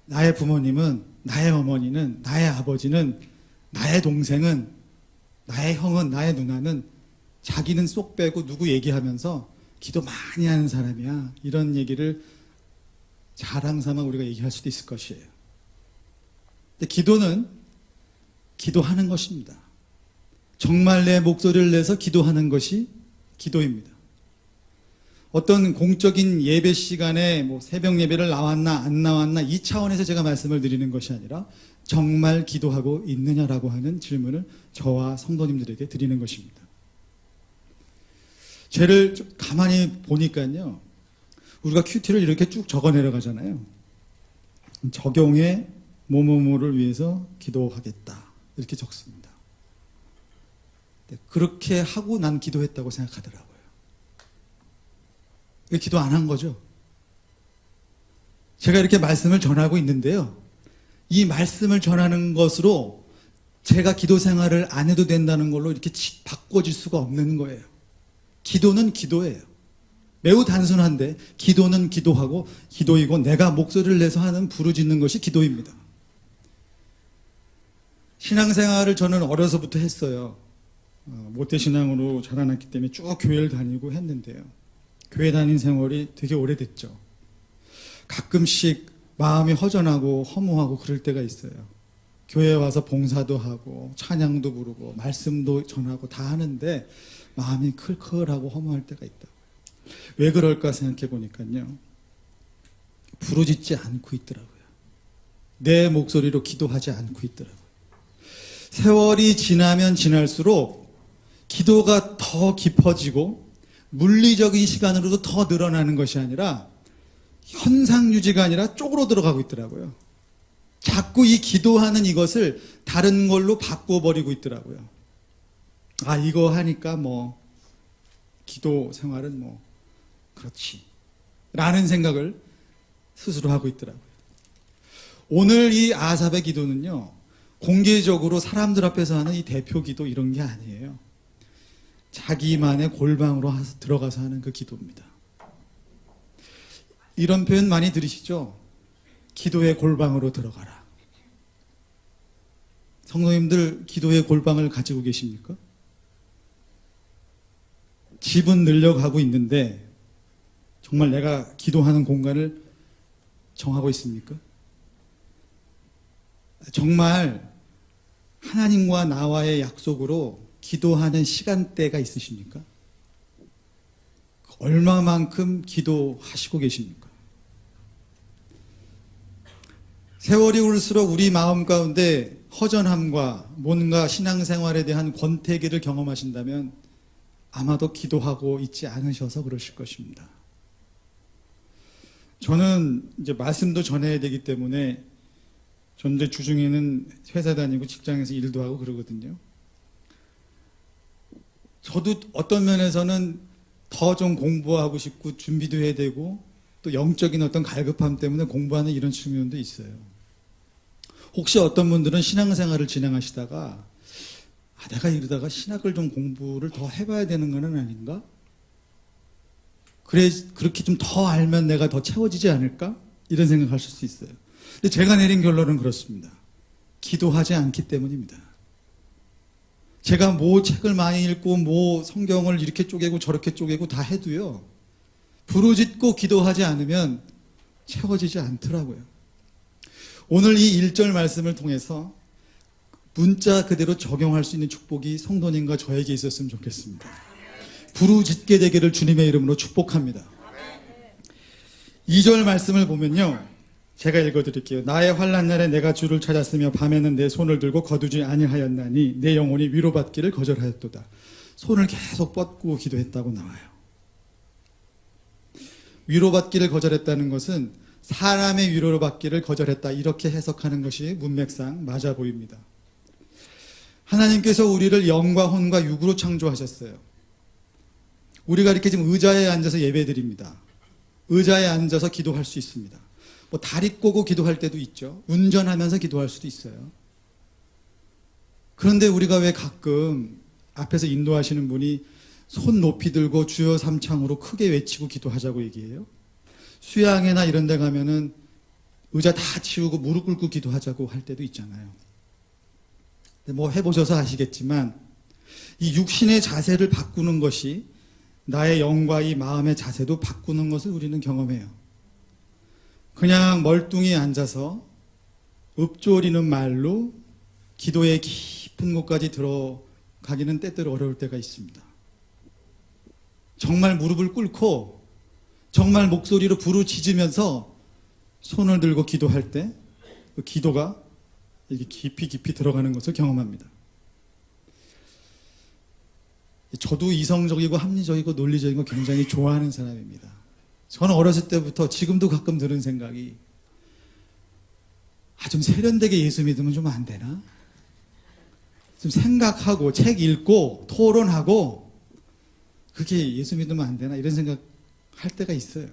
나의 부모님은, 나의 어머니는, 나의 아버지는, 나의 동생은, 나의 형은, 나의 누나는 자기는 쏙 빼고 누구 얘기하면서 기도 많이 하는 사람이야. 이런 얘기를 자랑 삼아 우리가 얘기할 수도 있을 것이에요. 근데 기도는 기도하는 것입니다. 정말 내 목소리를 내서 기도하는 것이 기도입니다. 어떤 공적인 예배 시간에 뭐 새벽 예배를 나왔나 안 나왔나 이 차원에서 제가 말씀을 드리는 것이 아니라 정말 기도하고 있느냐라고 하는 질문을 저와 성도님들에게 드리는 것입니다. 죄를 가만히 보니까요, 우리가 큐티를 이렇게 쭉 적어 내려가잖아요. 적용에 뭐뭐뭐를 위해서 기도하겠다 이렇게 적습니다. 그렇게 하고 난 기도했다고 생각하더라고요. 기도 안 한 거죠. 제가 이렇게 말씀을 전하고 있는데요, 이 말씀을 전하는 것으로 제가 기도 생활을 안 해도 된다는 걸로 이렇게 바꿔질 수가 없는 거예요. 기도는 기도예요. 매우 단순한데 기도는 기도하고 기도이고 내가 목소리를 내서 하는 부르짖는 것이 기도입니다. 신앙생활을 저는 어려서부터 했어요. 모태신앙으로 자라났기 때문에 쭉 교회를 다니고 했는데요. 교회 다닌 생활이 되게 오래됐죠. 가끔씩 마음이 허전하고 허무하고 그럴 때가 있어요. 교회에 와서 봉사도 하고 찬양도 부르고 말씀도 전하고 다 하는데 마음이 클클하고 허무할 때가 있다. 왜 그럴까 생각해 보니까요, 부르짖지 않고 있더라고요. 내 목소리로 기도하지 않고 있더라고요. 세월이 지나면 지날수록 기도가 더 깊어지고 물리적인 시간으로도 더 늘어나는 것이 아니라 현상 유지가 아니라 쪽으로 들어가고 있더라고요. 자꾸 이 기도하는 이것을 다른 걸로 바꿔버리고 있더라고요. 아, 이거 하니까 뭐 기도 생활은 뭐 그렇지 라는 생각을 스스로 하고 있더라고요. 오늘 이 아삽의 기도는요, 공개적으로 사람들 앞에서 하는 이 대표 기도 이런 게 아니에요. 자기만의 골방으로 들어가서 하는 그 기도입니다. 이런 표현 많이 들으시죠? 기도의 골방으로 들어가라. 성도님들 기도의 골방을 가지고 계십니까? 집은 늘려가고 있는데 정말 내가 기도하는 공간을 정하고 있습니까? 정말 하나님과 나와의 약속으로 기도하는 시간대가 있으십니까? 얼마만큼 기도하시고 계십니까? 세월이 올수록 우리 마음 가운데 허전함과 뭔가 신앙생활에 대한 권태기를 경험하신다면 아마도 기도하고 있지 않으셔서 그러실 것입니다. 저는 이제 말씀도 전해야 되기 때문에 전제 주중에는 회사 다니고 직장에서 일도 하고 그러거든요. 저도 어떤 면에서는 더 좀 공부하고 싶고 준비도 해야 되고 또 영적인 어떤 갈급함 때문에 공부하는 이런 측면도 있어요. 혹시 어떤 분들은 신앙생활을 진행하시다가 내가 이러다가 신학을 좀 공부를 더 해봐야 되는 건 아닌가? 그렇게 좀 더 알면 내가 더 채워지지 않을까? 이런 생각하실 수 있어요. 근데 제가 내린 결론은 그렇습니다. 기도하지 않기 때문입니다. 제가 뭐 책을 많이 읽고 뭐 성경을 이렇게 쪼개고 저렇게 쪼개고 다 해도요, 부르짖고 기도하지 않으면 채워지지 않더라고요. 오늘 이 1절 말씀을 통해서 문자 그대로 적용할 수 있는 축복이 성도님과 저에게 있었으면 좋겠습니다. 부르짖게 되기를 주님의 이름으로 축복합니다. 2절 말씀을 보면요, 제가 읽어드릴게요. 나의 환난 날에 내가 주를 찾았으며 밤에는 내 손을 들고 거두지 아니하였나니 내 영혼이 위로받기를 거절하였도다. 손을 계속 뻗고 기도했다고 나와요. 위로받기를 거절했다는 것은 사람의 위로를 받기를 거절했다, 이렇게 해석하는 것이 문맥상 맞아 보입니다. 하나님께서 우리를 영과 혼과 육으로 창조하셨어요. 우리가 이렇게 지금 의자에 앉아서 예배드립니다. 의자에 앉아서 기도할 수 있습니다. 뭐 다리 꼬고 기도할 때도 있죠. 운전하면서 기도할 수도 있어요. 그런데 우리가 왜 가끔 앞에서 인도하시는 분이 손 높이 들고 주여 삼창으로 크게 외치고 기도하자고 얘기해요? 수양회나 이런 데 가면은 의자 다 치우고 무릎 꿇고 기도하자고 할 때도 있잖아요. 뭐 해보셔서 아시겠지만 이 육신의 자세를 바꾸는 것이 나의 영과 이 마음의 자세도 바꾸는 것을 우리는 경험해요. 그냥 멀뚱히 앉아서 읊조리는 말로 기도의 깊은 곳까지 들어가기는 때때로 어려울 때가 있습니다. 정말 무릎을 꿇고 정말 목소리로 부르짖으면서 손을 들고 기도할 때 그 기도가 이렇게 깊이 들어가는 것을 경험합니다. 저도 이성적이고 합리적이고 논리적인 거 굉장히 좋아하는 사람입니다. 저는 어렸을 때부터 지금도 가끔 드는 생각이 좀 세련되게 예수 믿으면 좀 안 되나? 좀 생각하고 책 읽고 토론하고 그렇게 예수 믿으면 안 되나? 이런 생각 할 때가 있어요.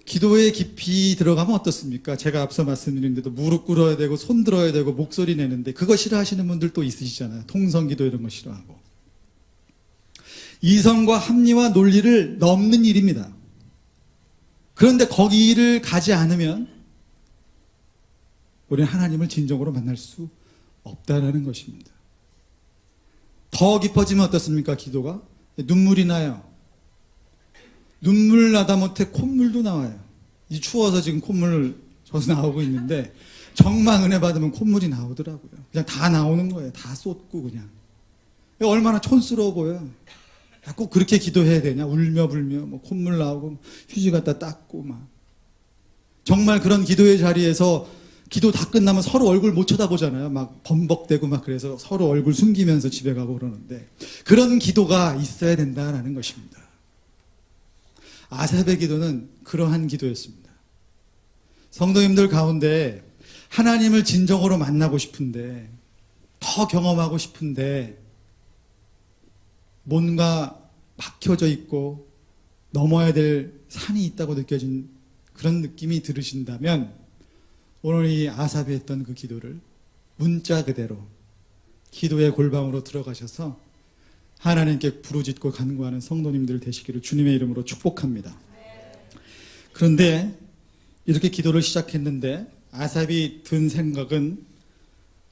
기도에 깊이 들어가면 어떻습니까? 제가 앞서 말씀드렸는데도 무릎 꿇어야 되고 손 들어야 되고 목소리 내는데 그거 싫어하시는 분들 또 있으시잖아요. 통성기도 이런 거 싫어하고. 이성과 합리와 논리를 넘는 일입니다. 그런데 거기를 가지 않으면 우리는 하나님을 진정으로 만날 수 없다는 것입니다. 더 깊어지면 어떻습니까? 기도가 눈물이 나요. 눈물 나다 못해 콧물도 나와요. 이 추워서 지금 콧물 저도 나오고 있는데 정말 은혜 받으면 콧물이 나오더라고요. 그냥 다 나오는 거예요. 다 쏟고 그냥. 얼마나 촌스러워 보여요. 꼭 그렇게 기도해야 되냐? 울며 불며 뭐 콧물 나오고 휴지 갖다 닦고 막. 정말 그런 기도의 자리에서 기도 다 끝나면 서로 얼굴 못 쳐다보잖아요. 막 범벅대고 막 그래서 서로 얼굴 숨기면서 집에 가고 그러는데 그런 기도가 있어야 된다라는 것입니다. 아삽의 기도는 그러한 기도였습니다. 성도님들 가운데 하나님을 진정으로 만나고 싶은데 더 경험하고 싶은데 뭔가 막혀져 있고 넘어야 될 산이 있다고 느껴진 그런 느낌이 들으신다면 오늘 이 아삽이 했던 그 기도를 문자 그대로 기도의 골방으로 들어가셔서 하나님께 부르짖고 간구하는 성도님들 되시기를 주님의 이름으로 축복합니다. 그런데 이렇게 기도를 시작했는데 아삽이 든 생각은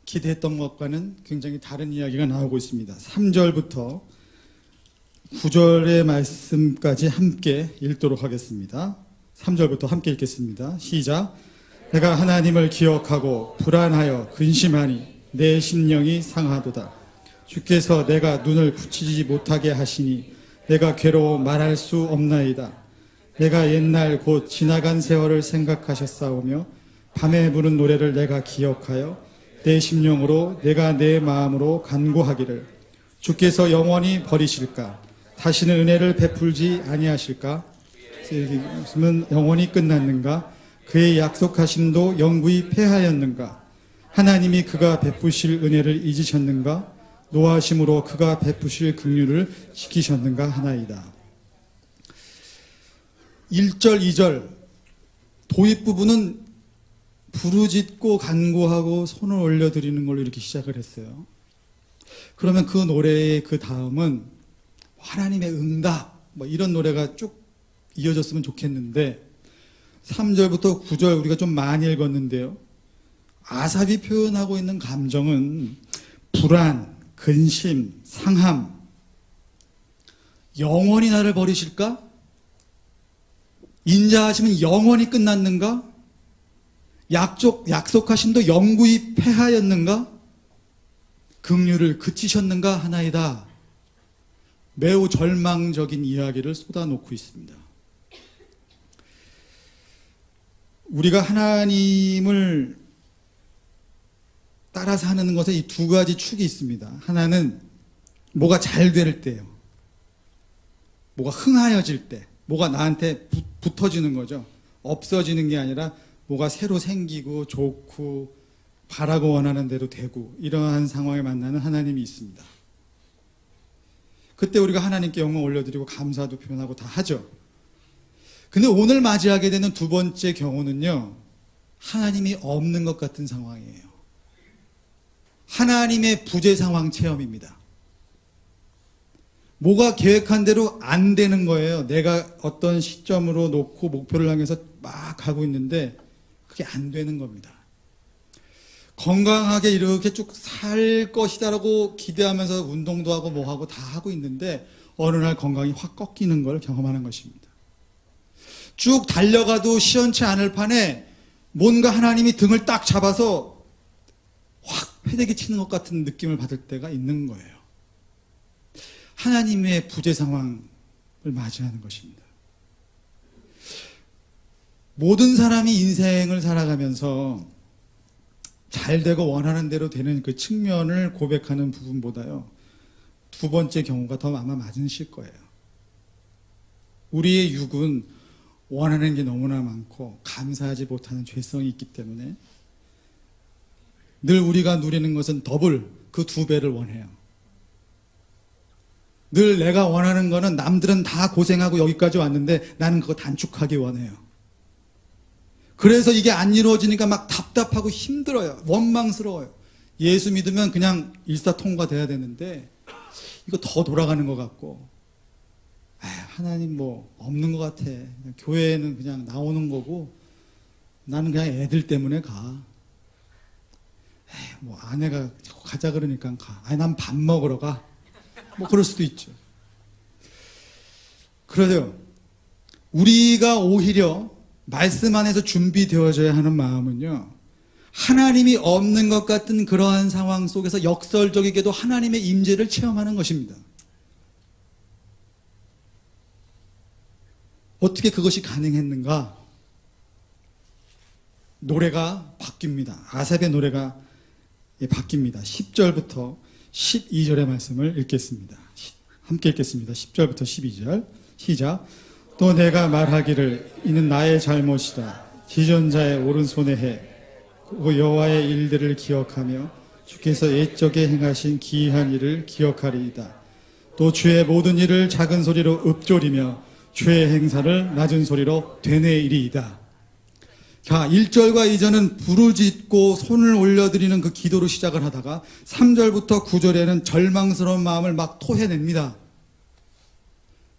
기대했던 것과는 굉장히 다른 이야기가 나오고 있습니다. 3절부터 9절의 말씀까지 함께 읽도록 하겠습니다. 3절부터 함께 읽겠습니다. 시작. 내가 하나님을 기억하고 불안하여 근심하니 내 심령이 상하도다. 주께서 내가 눈을 붙이지 못하게 하시니 내가 괴로워 말할 수 없나이다. 내가 옛날 곧 지나간 세월을 생각하셨사오며 밤에 부른 노래를 내가 기억하여 내 심령으로 내가 내 마음으로 간구하기를 주께서 영원히 버리실까? 다시는 은혜를 베풀지 아니하실까? 말씀은 영원히 끝났는가? 그의 약속하심도 영구히 패하였는가? 하나님이 그가 베푸실 은혜를 잊으셨는가? 노하심으로 그가 베푸실 긍휼을 지키셨는가 하나이다. 1절, 2절 도입 부분은 부르짖고 간구하고 손을 올려드리는 걸로 이렇게 시작을 했어요. 그러면 그 노래의 그 다음은 하나님의 응답 뭐 이런 노래가 쭉 이어졌으면 좋겠는데 3절부터 9절 우리가 좀 많이 읽었는데요. 아삽이 표현하고 있는 감정은 불안, 근심, 상함, 영원히 나를 버리실까? 인자하시면 영원히 끝났는가? 약속하심도 영구히 패하였는가? 긍휼을 그치셨는가 하나이다. 매우 절망적인 이야기를 쏟아놓고 있습니다. 우리가 하나님을 따라서 하는 것에 이 두 가지 축이 있습니다. 하나는 뭐가 잘 될 때요. 뭐가 흥하여질 때, 뭐가 나한테 붙어지는 거죠. 없어지는 게 아니라 뭐가 새로 생기고 좋고 바라고 원하는 대로 되고 이러한 상황에 만나는 하나님이 있습니다. 그때 우리가 하나님께 영광 올려드리고 감사도 표현하고 다 하죠. 근데 오늘 맞이하게 되는 두 번째 경우는요, 하나님이 없는 것 같은 상황이에요. 하나님의 부재 상황 체험입니다. 뭐가 계획한 대로 안 되는 거예요. 내가 어떤 시점으로 놓고 목표를 향해서 막 가고 있는데 그게 안 되는 겁니다. 건강하게 이렇게 쭉 살 것이다라고 기대하면서 운동도 하고 뭐 하고 다 하고 있는데 어느 날 건강이 확 꺾이는 걸 경험하는 것입니다. 쭉 달려가도 시원치 않을 판에 뭔가 하나님이 등을 딱 잡아서 확 패대기 치는 것 같은 느낌을 받을 때가 있는 거예요. 하나님의 부재 상황을 맞이하는 것입니다. 모든 사람이 인생을 살아가면서 잘 되고 원하는 대로 되는 그 측면을 고백하는 부분보다요, 두 번째 경우가 더 아마 맞으실 거예요. 우리의 육은 원하는 게 너무나 많고 감사하지 못하는 죄성이 있기 때문에 늘 우리가 누리는 것은 더블, 그 2배를 원해요. 늘 내가 원하는 거는 남들은 다 고생하고 여기까지 왔는데 나는 그거 단축하기 원해요. 그래서 이게 안 이루어지니까 막 답답하고 힘들어요. 원망스러워요. 예수 믿으면 그냥 일사통과돼야 되는데 이거 더 돌아가는 것 같고, 하나님 뭐 없는 것 같아. 교회에는 그냥 나오는 거고 나는 그냥 애들 때문에 가. 뭐 아내가 자꾸 가자 그러니까 가. 난 밥 먹으러 가. 뭐 그럴 수도 있죠. 그러죠. 우리가 오히려 말씀 안에서 준비되어져야 하는 마음은요, 하나님이 없는 것 같은 그러한 상황 속에서 역설적이게도 하나님의 임재를 체험하는 것입니다. 어떻게 그것이 가능했는가? 노래가 바뀝니다. 아삽의 노래가 바뀝니다. 10절부터 12절의 말씀을 읽겠습니다. 함께 읽겠습니다. 10절부터 12절 시작. 또 내가 말하기를 이는 나의 잘못이다. 지존자의 오른손에 해 그 여호와의 일들을 기억하며 주께서 옛적에 행하신 기이한 일을 기억하리이다. 또 주의 모든 일을 작은 소리로 읊조리며 주의 행사를 낮은 소리로 되뇌이리이다. 자, 1절과 2절은 부르짖고 손을 올려드리는 그 기도로 시작을 하다가 3절부터 9절에는 절망스러운 마음을 막 토해냅니다.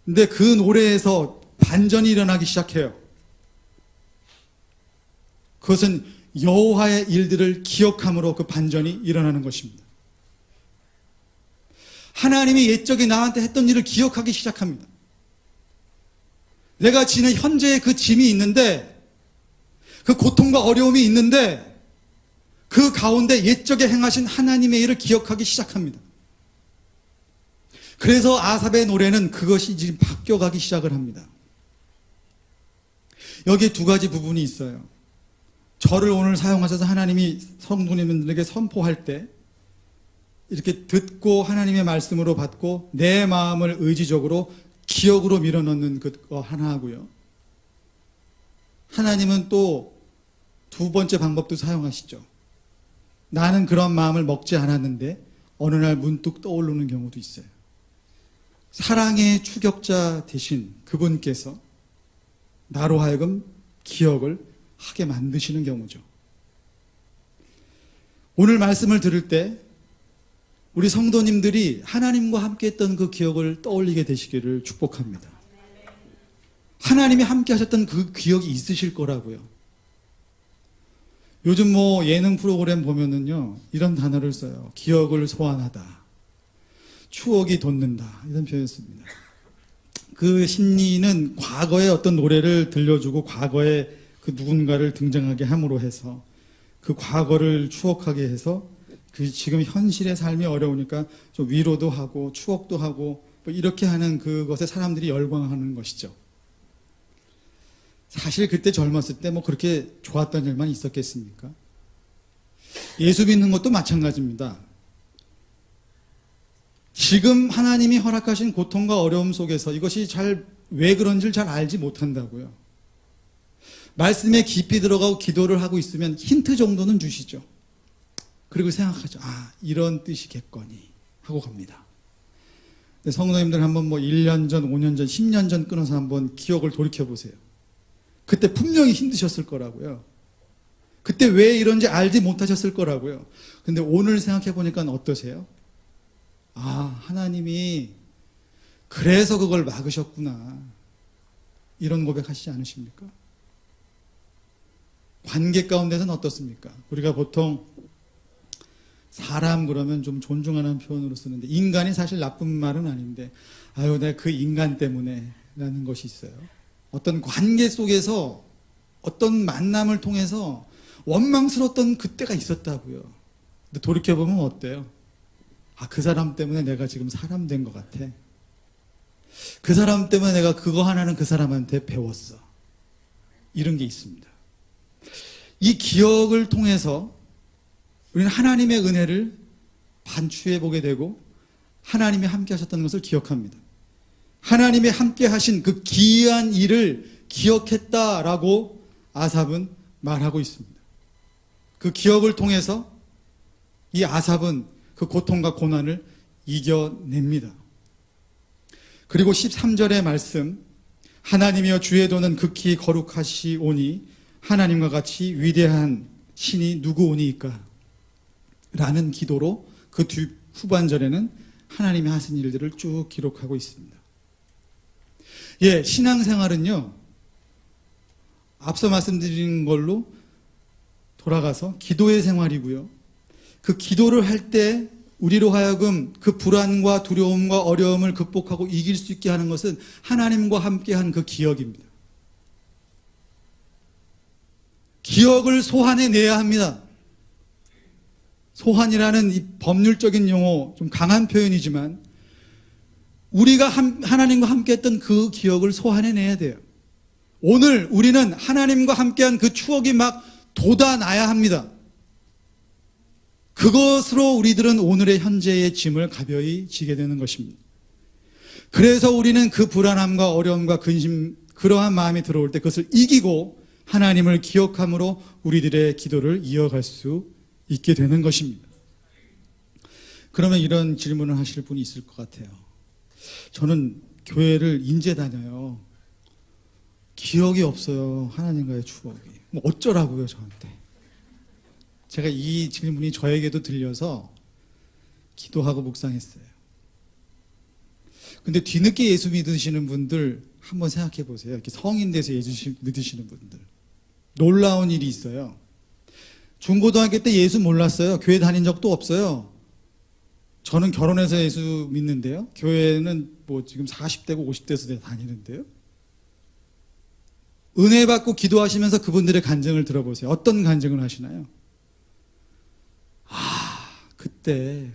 근데 그 노래에서 반전이 일어나기 시작해요. 그것은 여호와의 일들을 기억함으로 그 반전이 일어나는 것입니다. 하나님이 옛적에 나한테 했던 일을 기억하기 시작합니다. 내가 지는 현재의 그 짐이 있는데, 그 고통과 어려움이 있는데, 그 가운데 옛적에 행하신 하나님의 일을 기억하기 시작합니다. 그래서 아삽의 노래는 그것이 지금 바뀌어가기 시작을 합니다. 여기에 두 가지 부분이 있어요. 저를 오늘 사용하셔서 하나님이 성도님들에게 선포할 때 이렇게 듣고 하나님의 말씀으로 받고 내 마음을 의지적으로 기억으로 밀어넣는 그거 하나 하고요. 하나님은 또 두 번째 방법도 사용하시죠. 나는 그런 마음을 먹지 않았는데 어느 날 문득 떠오르는 경우도 있어요. 사랑의 추격자 되신 그분께서 나로 하여금 기억을 하게 만드시는 경우죠. 오늘 말씀을 들을 때 우리 성도님들이 하나님과 함께 했던 그 기억을 떠올리게 되시기를 축복합니다. 하나님이 함께 하셨던 그 기억이 있으실 거라고요. 요즘 뭐 예능 프로그램 보면은요, 이런 단어를 써요. 기억을 소환하다. 추억이 돋는다. 이런 표현을 씁니다. 그 심리는 과거의 어떤 노래를 들려주고 과거의 그 누군가를 등장하게 함으로 해서 그 과거를 추억하게 해서 그 지금 현실의 삶이 어려우니까 좀 위로도 하고 추억도 하고 뭐 이렇게 하는 그것에 사람들이 열광하는 것이죠. 사실 그때 젊었을 때 뭐 그렇게 좋았던 일만 있었겠습니까? 예수 믿는 것도 마찬가지입니다. 지금 하나님이 허락하신 고통과 어려움 속에서 이것이 잘 왜 그런지를 잘 알지 못한다고요. 말씀에 깊이 들어가고 기도를 하고 있으면 힌트 정도는 주시죠. 그리고 생각하죠. 아, 이런 뜻이겠거니 하고 갑니다. 근데 성도님들 한번 뭐 1년 전, 5년 전, 10년 전 끊어서 한번 기억을 돌이켜 보세요. 그때 분명히 힘드셨을 거라고요. 그때 왜 이런지 알지 못하셨을 거라고요. 근데 오늘 생각해 보니까 어떠세요? 아, 하나님이 그래서 그걸 막으셨구나. 이런 고백하시지 않으십니까? 관계 가운데서는 어떻습니까? 우리가 보통 사람 그러면 좀 존중하는 표현으로 쓰는데, 인간이 사실 나쁜 말은 아닌데, 아유, 내가 그 인간 때문에 라는 것이 있어요. 어떤 관계 속에서 어떤 만남을 통해서 원망스러웠던 그때가 있었다고요. 근데 돌이켜보면 어때요? 아, 그 사람 때문에 내가 지금 사람 된 것 같아. 그 사람 때문에 내가 그거 하나는 그 사람한테 배웠어. 이런 게 있습니다. 이 기억을 통해서 우리는 하나님의 은혜를 반추해 보게 되고 하나님이 함께 하셨다는 것을 기억합니다. 하나님이 함께 하신 그 기이한 일을 기억했다라고 아삽은 말하고 있습니다. 그 기억을 통해서 이 아삽은 그 고통과 고난을 이겨냅니다. 그리고 13절의 말씀, 하나님이여 주의 도는 극히 거룩하시오니 하나님과 같이 위대한 신이 누구오니이까? 라는 기도로 그 뒤 후반절에는 하나님이 하신 일들을 쭉 기록하고 있습니다. 예, 신앙생활은요, 앞서 말씀드린 걸로 돌아가서 기도의 생활이고요. 그 기도를 할 때 우리로 하여금 그 불안과 두려움과 어려움을 극복하고 이길 수 있게 하는 것은 하나님과 함께한 그 기억입니다. 기억을 소환해내야 합니다. 소환이라는 이 법률적인 용어, 좀 강한 표현이지만 우리가 하나님과 함께했던 그 기억을 소환해내야 돼요. 오늘 우리는 하나님과 함께한 그 추억이 막 돋아나야 합니다. 그것으로 우리들은 오늘의 현재의 짐을 가벼이 지게 되는 것입니다. 그래서 우리는 그 불안함과 어려움과 근심, 그러한 마음이 들어올 때 그것을 이기고 하나님을 기억함으로 우리들의 기도를 이어갈 수 있게 되는 것입니다. 그러면 이런 질문을 하실 분이 있을 것 같아요. 저는 교회를 인제 다녀요. 기억이 없어요. 하나님과의 추억이. 뭐 어쩌라고요, 저한테. 제가 이 질문이 저에게도 들려서 기도하고 묵상했어요. 근데 뒤늦게 예수 믿으시는 분들 한번 생각해 보세요. 이렇게 성인 돼서 예수 믿으시는 분들. 놀라운 일이 있어요. 중고등학교 때 예수 몰랐어요. 교회 다닌 적도 없어요. 저는 결혼해서 예수 믿는데요. 교회는 뭐 지금 40대고 50대에서 다니는데요. 은혜 받고 기도하시면서 그분들의 간증을 들어보세요. 어떤 간증을 하시나요? 그때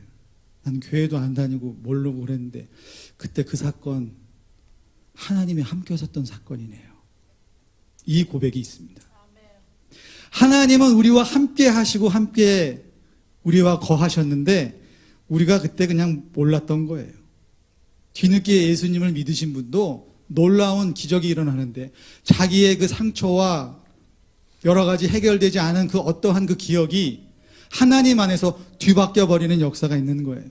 난 교회도 안 다니고 모르고 그랬는데 그때 그 사건 하나님이 함께 하셨던 사건이네요. 이 고백이 있습니다. 하나님은 우리와 함께 하시고 함께 우리와 거하셨는데 우리가 그때 그냥 몰랐던 거예요. 뒤늦게 예수님을 믿으신 분도 놀라운 기적이 일어나는데 자기의 그 상처와 여러 가지 해결되지 않은 그 어떠한 그 기억이 하나님 안에서 뒤바뀌어 버리는 역사가 있는 거예요.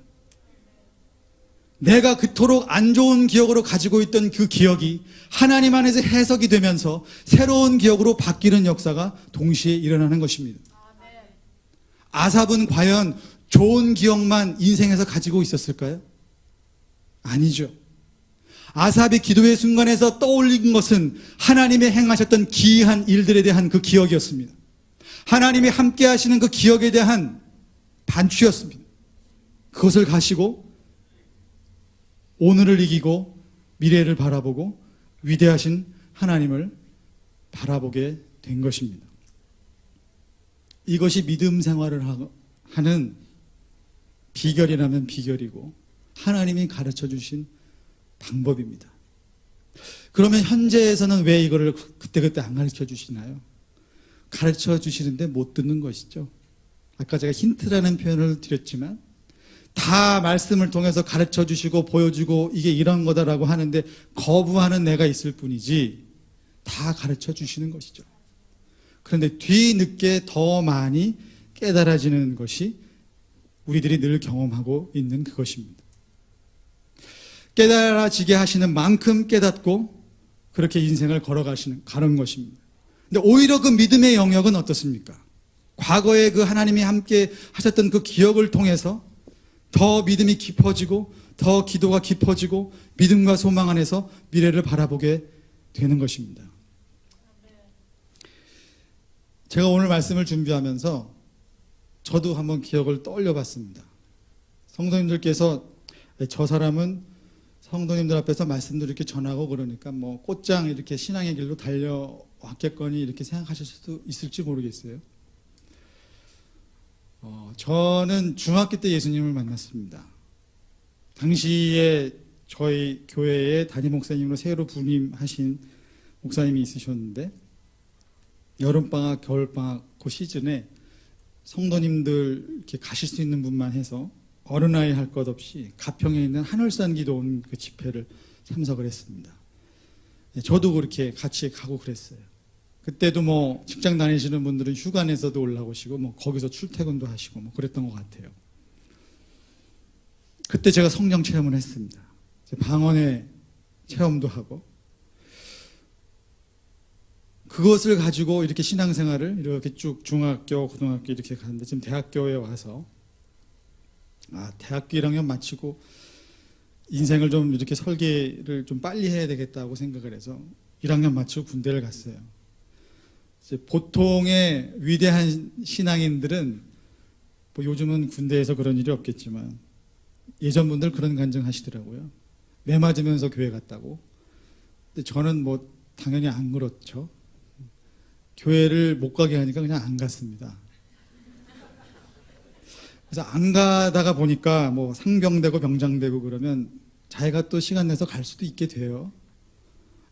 내가 그토록 안 좋은 기억으로 가지고 있던 그 기억이 하나님 안에서 해석이 되면서 새로운 기억으로 바뀌는 역사가 동시에 일어나는 것입니다. 아삽은 과연 좋은 기억만 인생에서 가지고 있었을까요? 아니죠. 아삽이 기도의 순간에서 떠올린 것은 하나님의 행하셨던 기이한 일들에 대한 그 기억이었습니다. 하나님이 함께 하시는 그 기억에 대한 반추였습니다. 그것을 가시고 오늘을 이기고 미래를 바라보고 위대하신 하나님을 바라보게 된 것입니다. 이것이 믿음 생활을 하는 비결이라면 비결이고 하나님이 가르쳐 주신 방법입니다. 그러면 현재에서는 왜 이거를 그때그때 안 가르쳐 주시나요? 가르쳐 주시는데 못 듣는 것이죠. 아까 제가 힌트라는 표현을 드렸지만 다 말씀을 통해서 가르쳐 주시고 보여주고 이게 이런 거다라고 하는데 거부하는 내가 있을 뿐이지 다 가르쳐 주시는 것이죠. 그런데 뒤늦게 더 많이 깨달아지는 것이 우리들이 늘 경험하고 있는 그것입니다. 깨달아지게 하시는 만큼 깨닫고 그렇게 인생을 가는 것입니다. 근데 오히려 그 믿음의 영역은 어떻습니까? 과거에 그 하나님이 함께 하셨던 그 기억을 통해서 더 믿음이 깊어지고 더 기도가 깊어지고 믿음과 소망 안에서 미래를 바라보게 되는 것입니다. 제가 오늘 말씀을 준비하면서 저도 한번 기억을 떠올려 봤습니다. 성도님들께서 저 사람은 성도님들 앞에서 말씀도 이렇게 전하고 그러니까 뭐 곧장 이렇게 신앙의 길로 달려왔겠거니 이렇게 생각하실 수도 있을지 모르겠어요. 저는 중학교 때 예수님을 만났습니다. 당시에 저희 교회에 담임 목사님으로 새로 부임하신 목사님이 있으셨는데 여름방학, 겨울방학 그 시즌에 성도님들 이렇게 가실 수 있는 분만 해서 어른아이 할 것 없이 가평에 있는 하늘산 기도원 그 집회를 참석을 했습니다. 저도 그렇게 같이 가고 그랬어요. 그때도 뭐 직장 다니시는 분들은 휴가 내서도 올라오시고 뭐 거기서 출퇴근도 하시고 뭐 그랬던 것 같아요. 그때 제가 성령 체험을 했습니다. 방언의 체험도 하고 그것을 가지고 이렇게 신앙생활을 이렇게 쭉 중학교, 고등학교 이렇게 가는데 지금 대학교에 와서 대학교 1학년 마치고 인생을 좀 이렇게 설계를 좀 빨리 해야 되겠다고 생각을 해서 1학년 마치고 군대를 갔어요. 이제 보통의 위대한 신앙인들은 뭐 요즘은 군대에서 그런 일이 없겠지만 예전 분들 그런 간증 하시더라고요. 매 맞으면서 교회 갔다고. 근데 저는 뭐 당연히 안 그렇죠. 교회를 못 가게 하니까 그냥 안 갔습니다. 그래서 안 가다가 보니까 뭐 상병되고 병장되고 그러면 자기가 또 시간 내서 갈 수도 있게 돼요.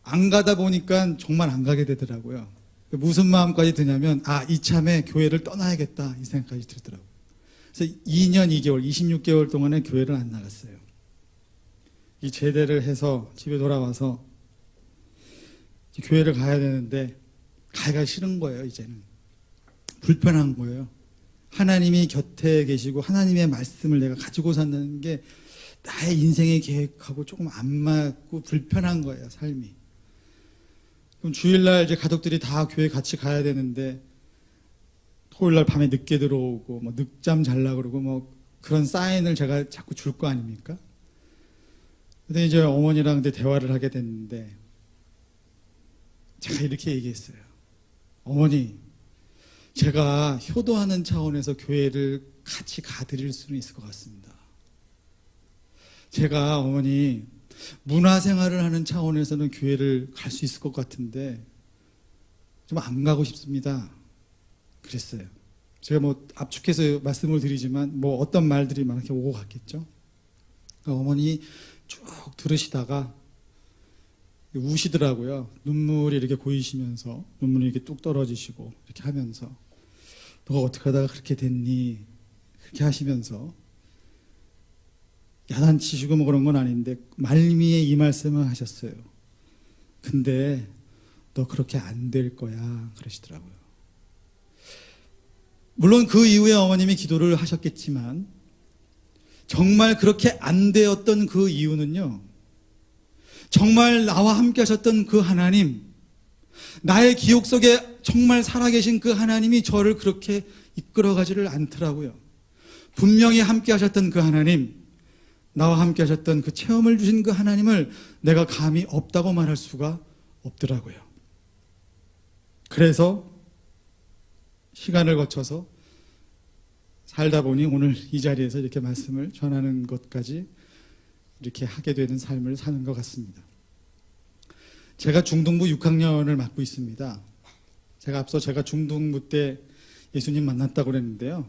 안 가다 보니까 정말 안 가게 되더라고요. 무슨 마음까지 드냐면 이참에 교회를 떠나야겠다 이 생각까지 들더라고요. 그래서 2년 2개월 26개월 동안에 교회를 안 나갔어요. 이 제대를 해서 집에 돌아와서 교회를 가야 되는데 가기가 싫은 거예요. 이제는 불편한 거예요. 하나님이 곁에 계시고 하나님의 말씀을 내가 가지고 산다는 게 나의 인생의 계획하고 조금 안 맞고 불편한 거예요. 삶이. 그럼 주일날 이제 가족들이 다 교회 같이 가야 되는데 토요일날 밤에 늦게 들어오고 뭐 늦잠 잘라 그러고 뭐 그런 사인을 제가 자꾸 줄 거 아닙니까? 근데 이제 어머니랑 대화를 하게 됐는데 제가 이렇게 얘기했어요. 어머니, 제가 효도하는 차원에서 교회를 같이 가드릴 수는 있을 것 같습니다. 제가 어머니 문화생활을 하는 차원에서는 교회를 갈 수 있을 것 같은데 좀 안 가고 싶습니다. 그랬어요. 제가 뭐 압축해서 말씀을 드리지만 뭐 어떤 말들이 막 이렇게 오고 갔겠죠. 그러니까 어머니 쭉 들으시다가 우시더라고요. 눈물이 이렇게 고이시면서 눈물이 이렇게 뚝 떨어지시고 이렇게 하면서 너가 어떻게 하다가 그렇게 됐니? 그렇게 하시면서 야단치시고 뭐 그런 건 아닌데 말미에 이 말씀을 하셨어요. 근데 너 그렇게 안 될 거야 그러시더라고요. 물론 그 이후에 어머님이 기도를 하셨겠지만 정말 그렇게 안 되었던 그 이유는요, 정말 나와 함께 하셨던 그 하나님, 나의 기억 속에 정말 살아계신 그 하나님이 저를 그렇게 이끌어가지를 않더라고요. 분명히 함께 하셨던 그 하나님, 나와 함께 하셨던 그 체험을 주신 그 하나님을 내가 감히 없다고 말할 수가 없더라고요. 그래서 시간을 거쳐서 살다 보니 오늘 이 자리에서 이렇게 말씀을 전하는 것까지 이렇게 하게 되는 삶을 사는 것 같습니다. 제가 중등부 6학년을 맡고 있습니다. 제가 중등부 때 예수님 만났다고 그랬는데요.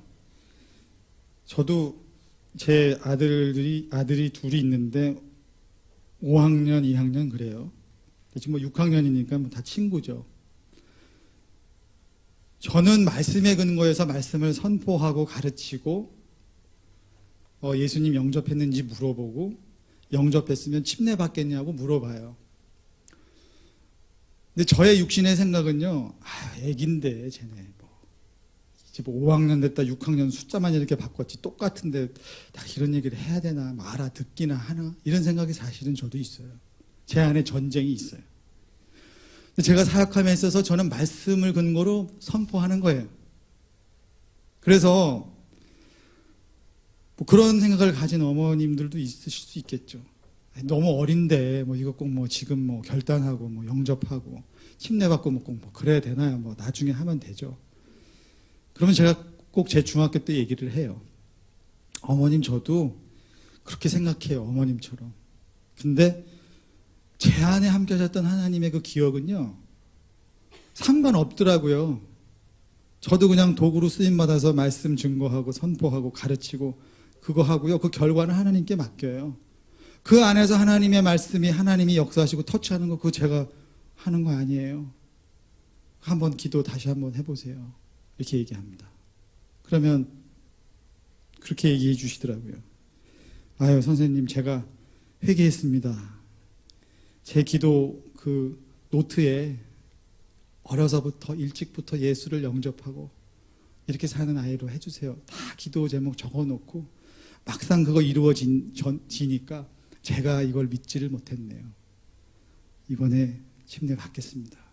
저도 제 아들이 둘이 있는데 5학년, 2학년 그래요. 지금 뭐 6학년이니까 뭐 다 친구죠. 저는 말씀에 근거해서 말씀을 선포하고 가르치고 예수님 영접했는지 물어보고 영접했으면 침례 받겠냐고 물어봐요. 근데 저의 육신의 생각은요, 애긴데 쟤네 이제 5학년 됐다 6학년 숫자만 이렇게 바꿨지 똑같은데 다 이런 얘기를 해야 되나, 알아듣기나 하나, 이런 생각이 사실은 저도 있어요. 제 안에 전쟁이 있어요. 근데 제가 사역함에 있어서 저는 말씀을 근거로 선포하는 거예요. 그래서 뭐 그런 생각을 가진 어머님들도 있으실 수 있겠죠. 너무 어린데 이거 꼭 지금 결단하고 영접하고 침례받고 꼭 그래야 되나요? 나중에 하면 되죠. 그러면 제가 꼭 제 중학교 때 얘기를 해요. 어머님, 저도 그렇게 생각해요. 어머님처럼. 근데 제 안에 함께 하셨던 하나님의 그 기억은요, 상관없더라고요. 저도 그냥 도구로 쓰임받아서 말씀 증거하고 선포하고 가르치고 그거 하고요. 그 결과는 하나님께 맡겨요. 그 안에서 하나님의 말씀이, 하나님이 역사하시고 터치하는 거, 그거 제가 하는 거 아니에요. 한번 기도 다시 한번 해보세요. 이렇게 얘기합니다. 그러면 그렇게 얘기해 주시더라고요. 아유, 선생님, 제가 회개했습니다. 제 기도 그 노트에 어려서부터 일찍부터 예수를 영접하고 이렇게 사는 아이로 해주세요. 다 기도 제목 적어놓고 막상 그거 이루어지니까 제가 이걸 믿지를 못했네요. 이번에 침례 받겠습니다.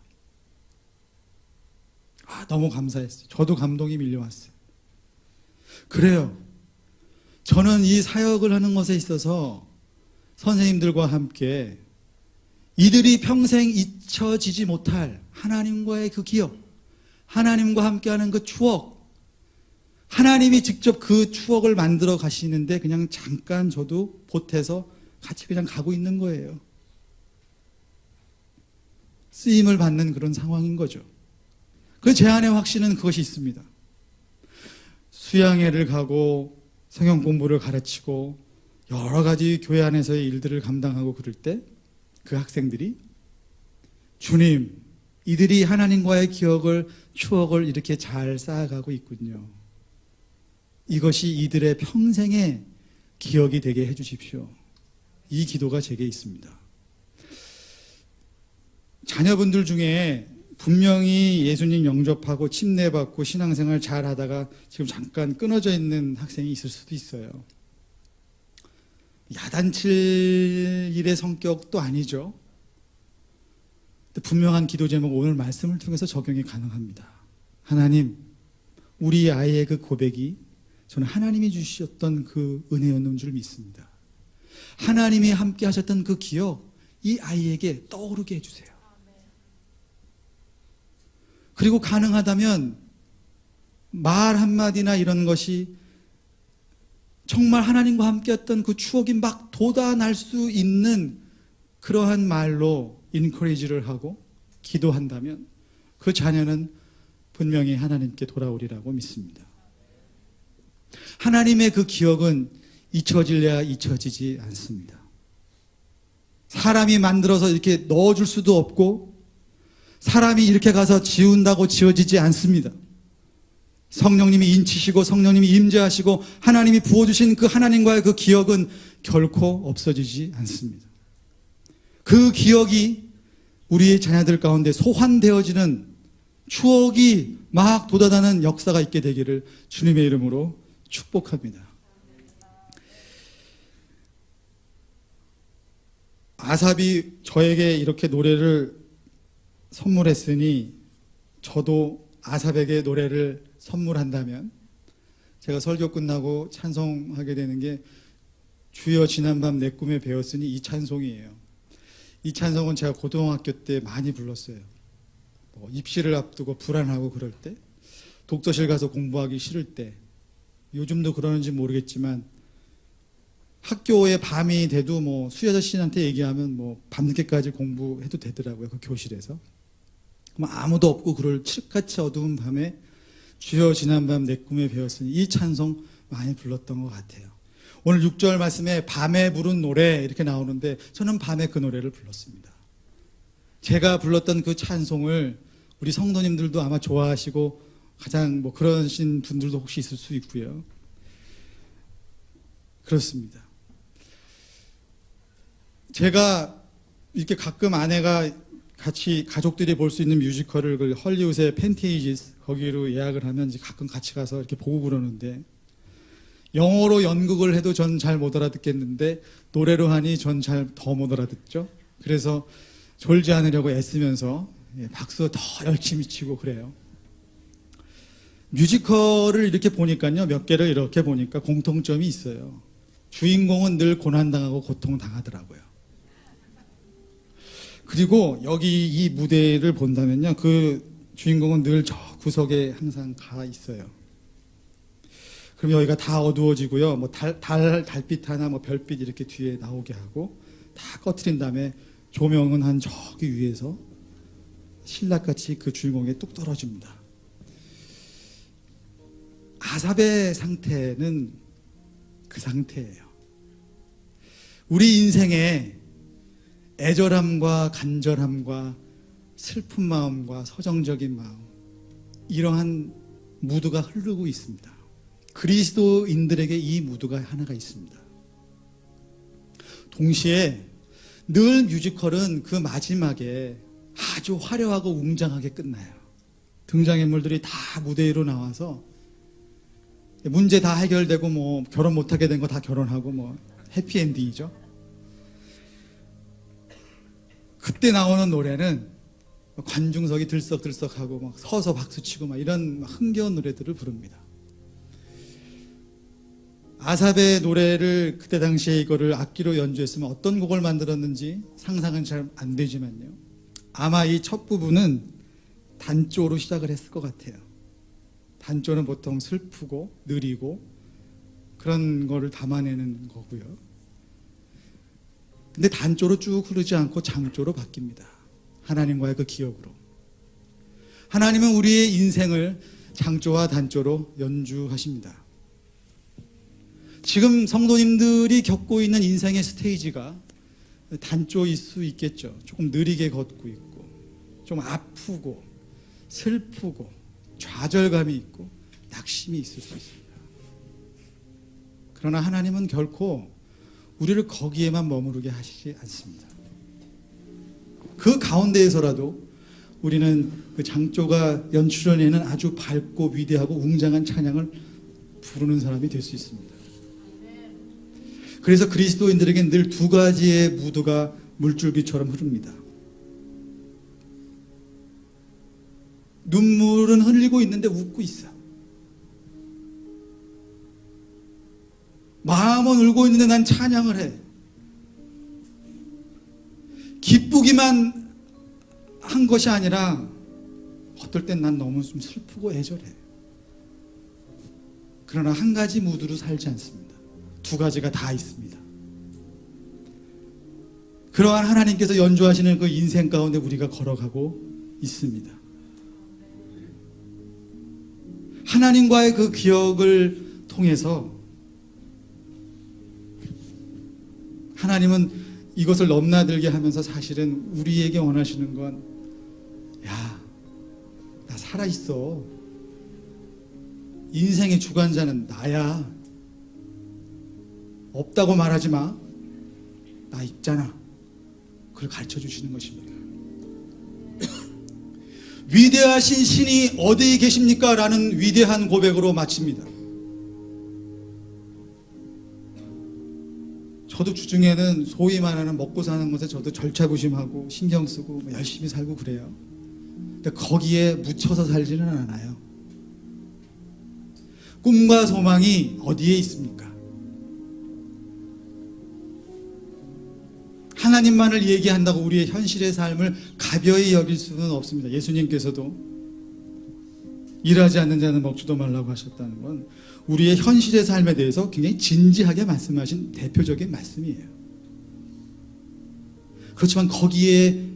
너무 감사했어요. 저도 감동이 밀려왔어요. 그래요. 저는 이 사역을 하는 것에 있어서 선생님들과 함께 이들이 평생 잊혀지지 못할 하나님과의 그 기억, 하나님과 함께하는 그 추억, 하나님이 직접 그 추억을 만들어 가시는데 그냥 잠깐 저도 보태서 같이 그냥 가고 있는 거예요. 쓰임을 받는 그런 상황인 거죠. 그 제 안의 확신은 그것이 있습니다. 수양회를 가고 성경 공부를 가르치고 여러 가지 교회 안에서의 일들을 감당하고 그럴 때 그 학생들이 주님, 이들이 하나님과의 기억을, 추억을 이렇게 잘 쌓아가고 있군요. 이것이 이들의 평생의 기억이 되게 해주십시오. 이 기도가 제게 있습니다. 자녀분들 중에 분명히 예수님 영접하고 침례받고 신앙생활 잘 하다가 지금 잠깐 끊어져 있는 학생이 있을 수도 있어요. 야단칠 일의 성격도 아니죠. 근데 분명한 기도 제목, 오늘 말씀을 통해서 적용이 가능합니다. 하나님, 우리 아이의 그 고백이 저는 하나님이 주셨던 그 은혜였는 줄 믿습니다. 하나님이 함께 하셨던 그 기억, 이 아이에게 떠오르게 해주세요. 그리고 가능하다면 말 한마디나 이런 것이 정말 하나님과 함께했던 그 추억이 막 돋아날 수 있는 그러한 말로 인커리지를 하고 기도한다면 그 자녀는 분명히 하나님께 돌아오리라고 믿습니다. 하나님의 그 기억은 잊혀질래야 잊혀지지 않습니다. 사람이 만들어서 이렇게 넣어줄 수도 없고 사람이 이렇게 가서 지운다고 지워지지 않습니다. 성령님이 인치시고 성령님이 임재하시고 하나님이 부어주신 그 하나님과의 그 기억은 결코 없어지지 않습니다. 그 기억이 우리의 자녀들 가운데 소환되어지는 추억이 막 돋아나는 역사가 있게 되기를 주님의 이름으로 축복합니다. 아삽이 저에게 이렇게 노래를 선물했으니 저도 아삽에게 노래를 선물한다면 제가 설교 끝나고 찬송하게 되는 게 주여 지난밤 내 꿈에 배웠으니 이 찬송이에요. 이 찬송은 제가 고등학교 때 많이 불렀어요. 입시를 앞두고 불안하고 그럴 때, 독서실 가서 공부하기 싫을 때, 요즘도 그러는지 모르겠지만 학교에 밤이 돼도 수여자 씨한테 얘기하면 밤늦게까지 공부해도 되더라고요. 그 교실에서. 아무도 없고 그럴 칠흑같이 어두운 밤에 주여 지난밤 내 꿈에 배웠으니 이 찬송 많이 불렀던 것 같아요. 오늘 6절 말씀에 밤에 부른 노래 이렇게 나오는데 저는 밤에 그 노래를 불렀습니다. 제가 불렀던 그 찬송을 우리 성도님들도 아마 좋아하시고 가장 그러신 분들도 혹시 있을 수 있고요. 그렇습니다. 제가 이렇게 가끔 아내가 같이 가족들이 볼 수 있는 뮤지컬을 그 헐리우드의 팬테이지스 거기로 예약을 하면 이제 가끔 같이 가서 이렇게 보고 그러는데 영어로 연극을 해도 전 잘 못 알아듣겠는데 노래로 하니 전 잘 더 못 알아듣죠. 그래서 졸지 않으려고 애쓰면서 박수 더 열심히 치고 그래요. 뮤지컬을 이렇게 보니까요, 몇 개를 이렇게 보니까 공통점이 있어요. 주인공은 늘 고난당하고 고통당하더라고요. 그리고 여기 이 무대를 본다면요, 그 주인공은 늘 저 구석에 항상 가 있어요. 그럼 여기가 다 어두워지고요, 뭐 달빛 하나, 뭐 별빛 이렇게 뒤에 나오게 하고 다 꺼트린 다음에 조명은 한 저기 위에서 신락같이 그 주인공에 뚝 떨어집니다. 아삽의 상태는 그 상태예요. 우리 인생에 애절함과 간절함과 슬픈 마음과 서정적인 마음, 이러한 무드가 흐르고 있습니다. 그리스도인들에게 이 무드가 하나가 있습니다. 동시에 늘 뮤지컬은 그 마지막에 아주 화려하고 웅장하게 끝나요. 등장인물들이 다 무대 위로 나와서 문제 다 해결되고 뭐 결혼 못하게 된 거 다 결혼하고 뭐 해피엔딩이죠. 그때 나오는 노래는 관중석이 들썩들썩하고 막 서서 박수치고 막 이런 흥겨운 노래들을 부릅니다. 아삽의 노래를 그때 당시에 이거를 악기로 연주했으면 어떤 곡을 만들었는지 상상은 잘 안 되지만요, 아마 이 첫 부분은 단조로 시작을 했을 것 같아요. 단조는 보통 슬프고 느리고 그런 거를 담아내는 거고요. 근데 단조로 쭉 흐르지 않고 장조로 바뀝니다. 하나님과의 그 기억으로. 하나님은 우리의 인생을 장조와 단조로 연주하십니다. 지금 성도님들이 겪고 있는 인생의 스테이지가 단조일 수 있겠죠. 조금 느리게 걷고 있고 좀 아프고 슬프고 좌절감이 있고 낙심이 있을 수 있습니다. 그러나 하나님은 결코 우리를 거기에만 머무르게 하시지 않습니다. 그 가운데에서라도 우리는 그 장조가 연출해내는 아주 밝고 위대하고 웅장한 찬양을 부르는 사람이 될 수 있습니다. 그래서 그리스도인들에겐 늘 두 가지의 무드가 물줄기처럼 흐릅니다. 눈물은 흘리고 있는데 웃고 있어. 마음은 울고 있는데 난 찬양을 해. 기쁘기만 한 것이 아니라 어떨 땐 난 너무 좀 슬프고 애절해. 그러나 한 가지 무드로 살지 않습니다. 두 가지가 다 있습니다. 그러한 하나님께서 연주하시는 그 인생 가운데 우리가 걸어가고 있습니다. 하나님과의 그 기억을 통해서 하나님은 이것을 넘나들게 하면서 사실은 우리에게 원하시는 건, 야, 나 살아있어. 인생의 주관자는 나야. 없다고 말하지 마. 나 있잖아. 그걸 가르쳐 주시는 것입니다. 위대하신 신이 어디에 계십니까? 라는 위대한 고백으로 마칩니다. 저도 주중에는 소위 말하는 먹고 사는 것에 저도 절차부심하고 신경 쓰고 열심히 살고 그래요. 근데 거기에 묻혀서 살지는 않아요. 꿈과 소망이 어디에 있습니까? 하나님만을 얘기한다고 우리의 현실의 삶을 가벼이 여길 수는 없습니다. 예수님께서도 일하지 않는 자는 먹지도 말라고 하셨다는 건 우리의 현실의 삶에 대해서 굉장히 진지하게 말씀하신 대표적인 말씀이에요. 그렇지만 거기에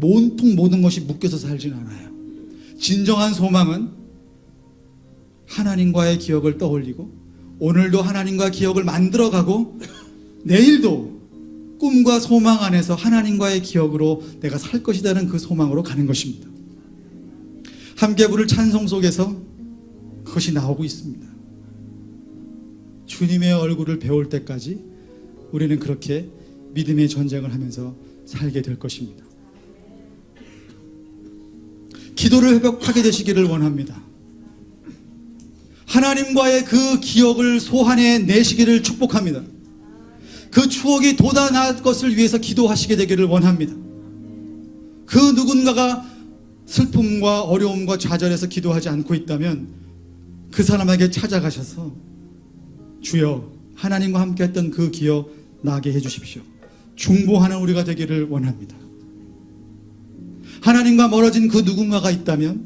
온통 모든 것이 묶여서 살지는 않아요. 진정한 소망은 하나님과의 기억을 떠올리고 오늘도 하나님과 기억을 만들어가고 내일도 꿈과 소망 안에서 하나님과의 기억으로 내가 살 것이라는 그 소망으로 가는 것입니다. 함께 부를 찬송 속에서 그것이 나오고 있습니다. 주님의 얼굴을 배울 때까지 우리는 그렇게 믿음의 전쟁을 하면서 살게 될 것입니다. 기도를 회복하게 되시기를 원합니다. 하나님과의 그 기억을 소환해 내시기를 축복합니다. 그 추억이 돋아날 것을 위해서 기도하시게 되기를 원합니다. 그 누군가가 슬픔과 어려움과 좌절해서 기도하지 않고 있다면 그 사람에게 찾아가셔서 주여 하나님과 함께 했던 그 기억 나게 해주십시오. 중보하는 우리가 되기를 원합니다. 하나님과 멀어진 그 누군가가 있다면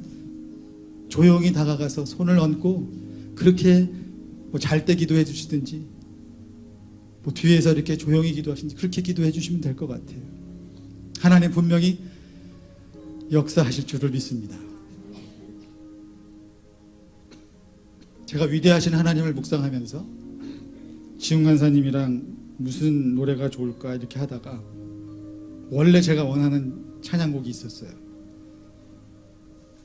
조용히 다가가서 손을 얹고 그렇게 잘 때 기도해 주시든지 뒤에서 이렇게 조용히 기도하시든지 그렇게 기도해 주시면 될 것 같아요. 하나님 분명히 역사하실 줄을 믿습니다. 제가 위대하신 하나님을 묵상하면서 지훈 간사님이랑 무슨 노래가 좋을까 이렇게 하다가 원래 제가 원하는 찬양곡이 있었어요.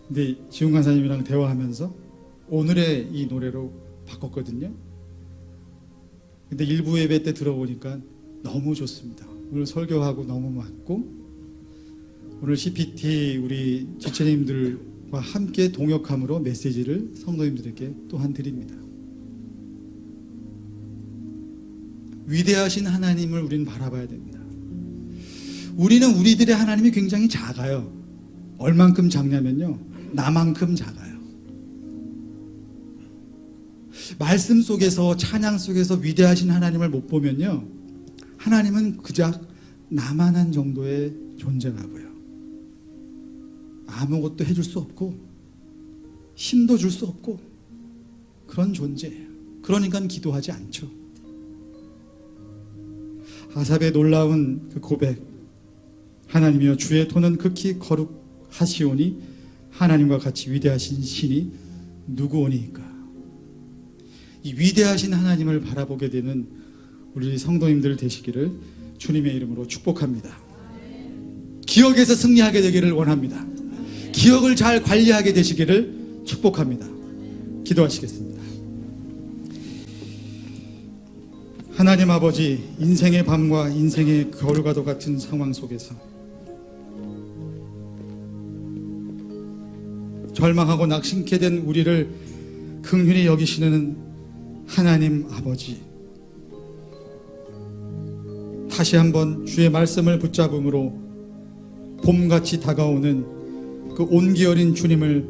근데 지훈 간사님이랑 대화하면서 오늘의 이 노래로 바꿨거든요. 근데 일부 예배 때 들어보니까 너무 좋습니다. 오늘 설교하고 너무 맞고 오늘 CPT 우리 지체님들과 함께 동역함으로 메시지를 성도님들에게 또한 드립니다. 위대하신 하나님을 우리는 바라봐야 됩니다. 우리는 우리들의 하나님이 굉장히 작아요. 얼만큼 작냐면요, 나만큼 작아요. 말씀 속에서 찬양 속에서 위대하신 하나님을 못 보면요, 하나님은 그저 나만한 정도의 존재라고요. 아무것도 해줄 수 없고 힘도 줄 수 없고 그런 존재예요. 그러니까 기도하지 않죠. 아삽의 놀라운 그 고백, 하나님이여 주의 토는 극히 거룩하시오니 하나님과 같이 위대하신 신이 누구오니까. 이 위대하신 하나님을 바라보게 되는 우리 성도님들 되시기를 주님의 이름으로 축복합니다. 기억에서 승리하게 되기를 원합니다. 기억을 잘 관리하게 되시기를 축복합니다. 기도하시겠습니다. 하나님 아버지, 인생의 밤과 인생의 겨울과도 같은 상황 속에서 절망하고 낙심케 된 우리를 긍휼히 여기시는 하나님 아버지, 다시 한번 주의 말씀을 붙잡음으로 봄같이 다가오는 그 온기 어린 주님을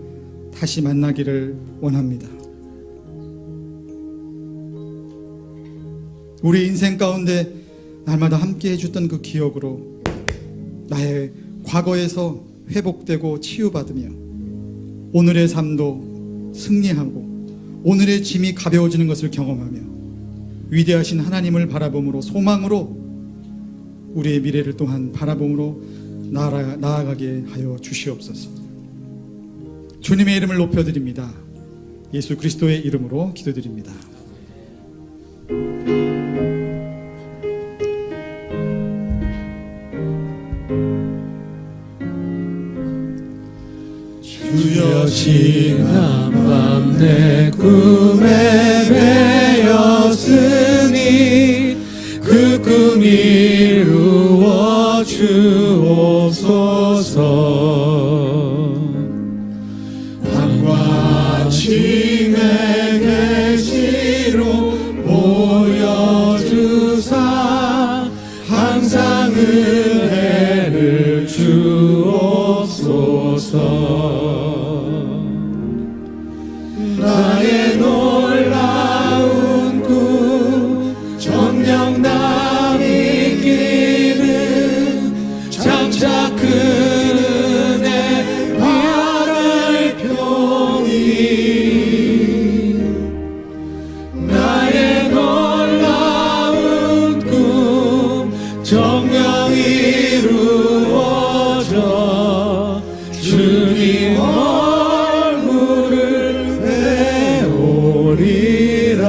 다시 만나기를 원합니다. 우리 인생 가운데 날마다 함께 해줬던 그 기억으로 나의 과거에서 회복되고 치유받으며 오늘의 삶도 승리하고 오늘의 짐이 가벼워지는 것을 경험하며 위대하신 하나님을 바라봄으로 소망으로 우리의 미래를 또한 바라봄으로 나아가게 하여 주시옵소서. 주님의 이름을 높여드립니다. 예수 그리스도의 이름으로 기도드립니다. 주여 지난 밤 내 꿈에 배었으니 그 꿈이 이루어 주옵소서. 밤과 아침의 계시로 보여주사 항상 은혜를 주옵소서. 나의 놀라운 꿈 정녕 남이기는 장차 그 은혜 바랄 평이. 나의 놀라운 꿈 정녕 이루어져 주님 얼굴을 배우리라.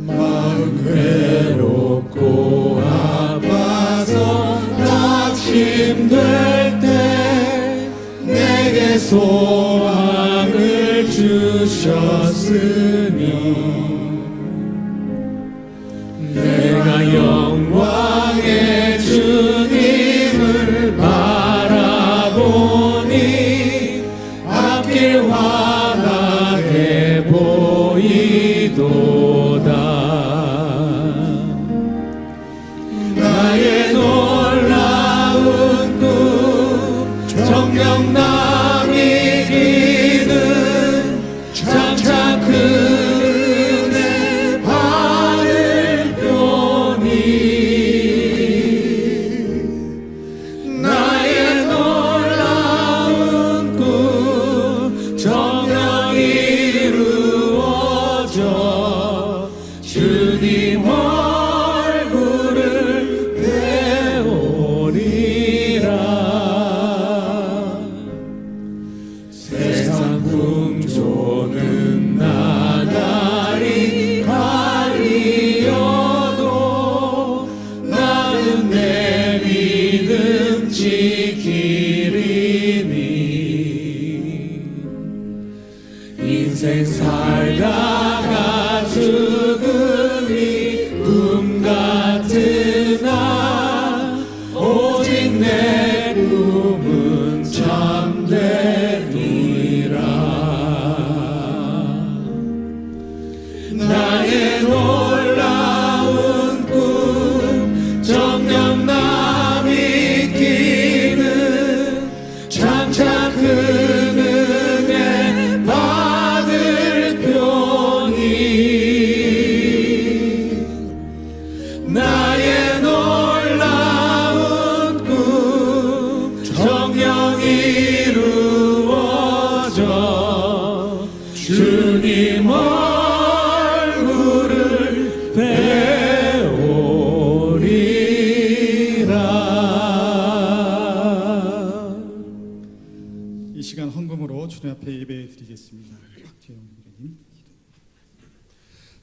마음 괴롭고 아파서 낙심될 때 내게 소망을 주셨으니 길 환하게 보이도다. 나의 놀라운 꿈 정녕 남이 기는 장차 그네 발을 펴니 나의 놀라운 꿈 정녕 이루어져 주님 얼굴을 배우리라. 세상 궁조는 나날이 갈리어도 나는 내 믿음 지키리니. 인생 살다가 죽음이 꿈 같으나 오직 내 꿈은 참되리라. 나의 놀라운 꿈 정녕 남이 끼는 장차 큰 은혜 받을 편이 나의 놀라운 꿈 정녕 이루어져 주님 얼굴을 배우리라. 이 시간 헌금으로 주님 앞에 예배 드리겠습니다. 박재영 회장님.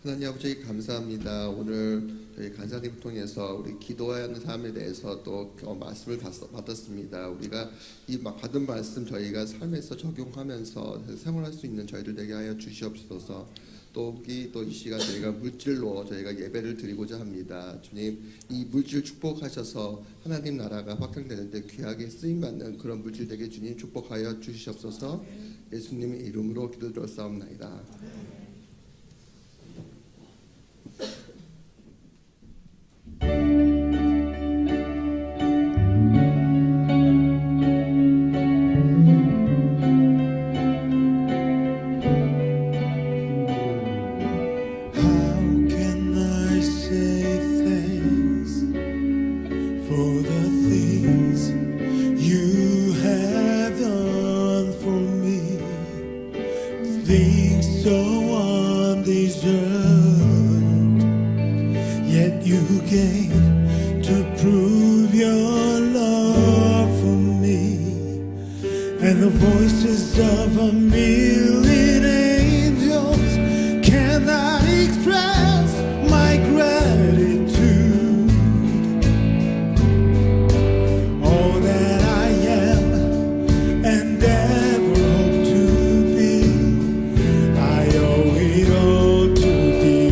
하나님 아버지 감사합니다. 오늘 저희 간사님 통해서 우리 기도해야 하는 삶에 대해서 또 말씀을 받았습니다. 우리가 이 받은 말씀 저희가 삶에서 적용하면서 생활할 수 있는 저희들 되게 하여 주시옵소서. 또 이 시간 저희가 물질로 저희가 예배를 드리고자 합니다. 주님, 이 물질 축복하셔서 하나님 나라가 확장되는데 귀하게 쓰임받는 그런 물질 되게 주님 축복하여 주시옵소서. 예수님의 이름으로 기도드렸사옵나이다. Things so undeserved, yet you gave to prove your love for me, and the voices of a million angels cannot express my gratitude. All that I am and ever hope to be, I owe it all to thee.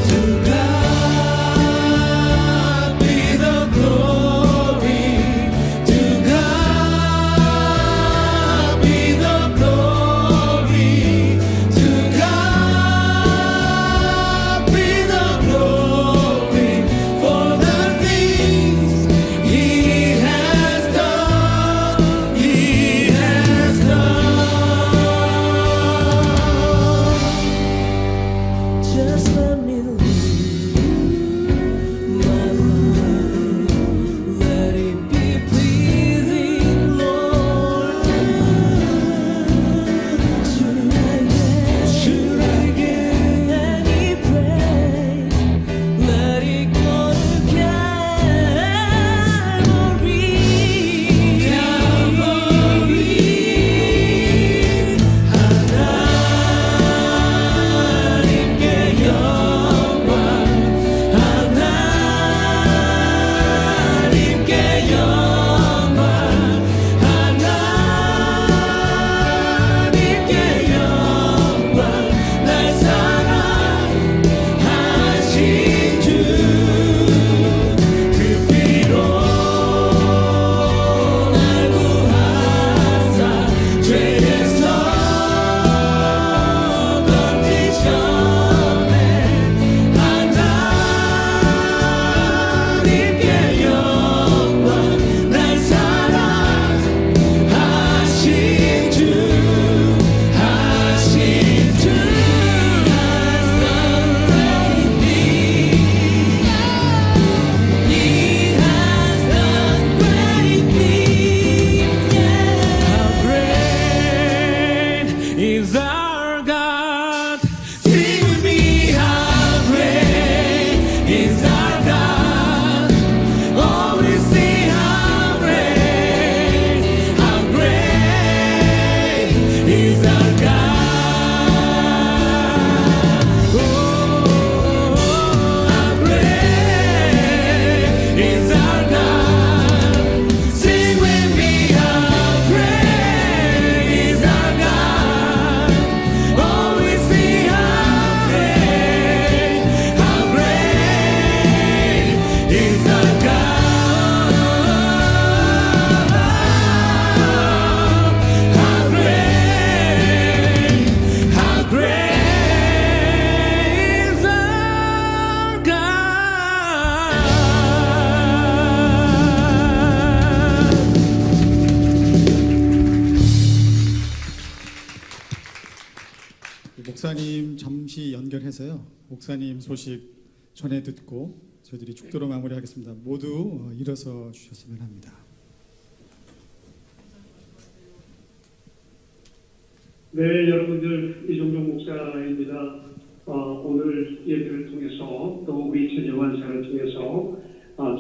To God. God be the glory. To God 해서요. 목사님 소식 전해 듣고 저희들이 축도로 마무리하겠습니다. 모두 일어서 주셨으면 합니다. 네, 여러분들 이종종 목사입니다. 오늘 예배를 통해서 또 우리 천여만사를 통해서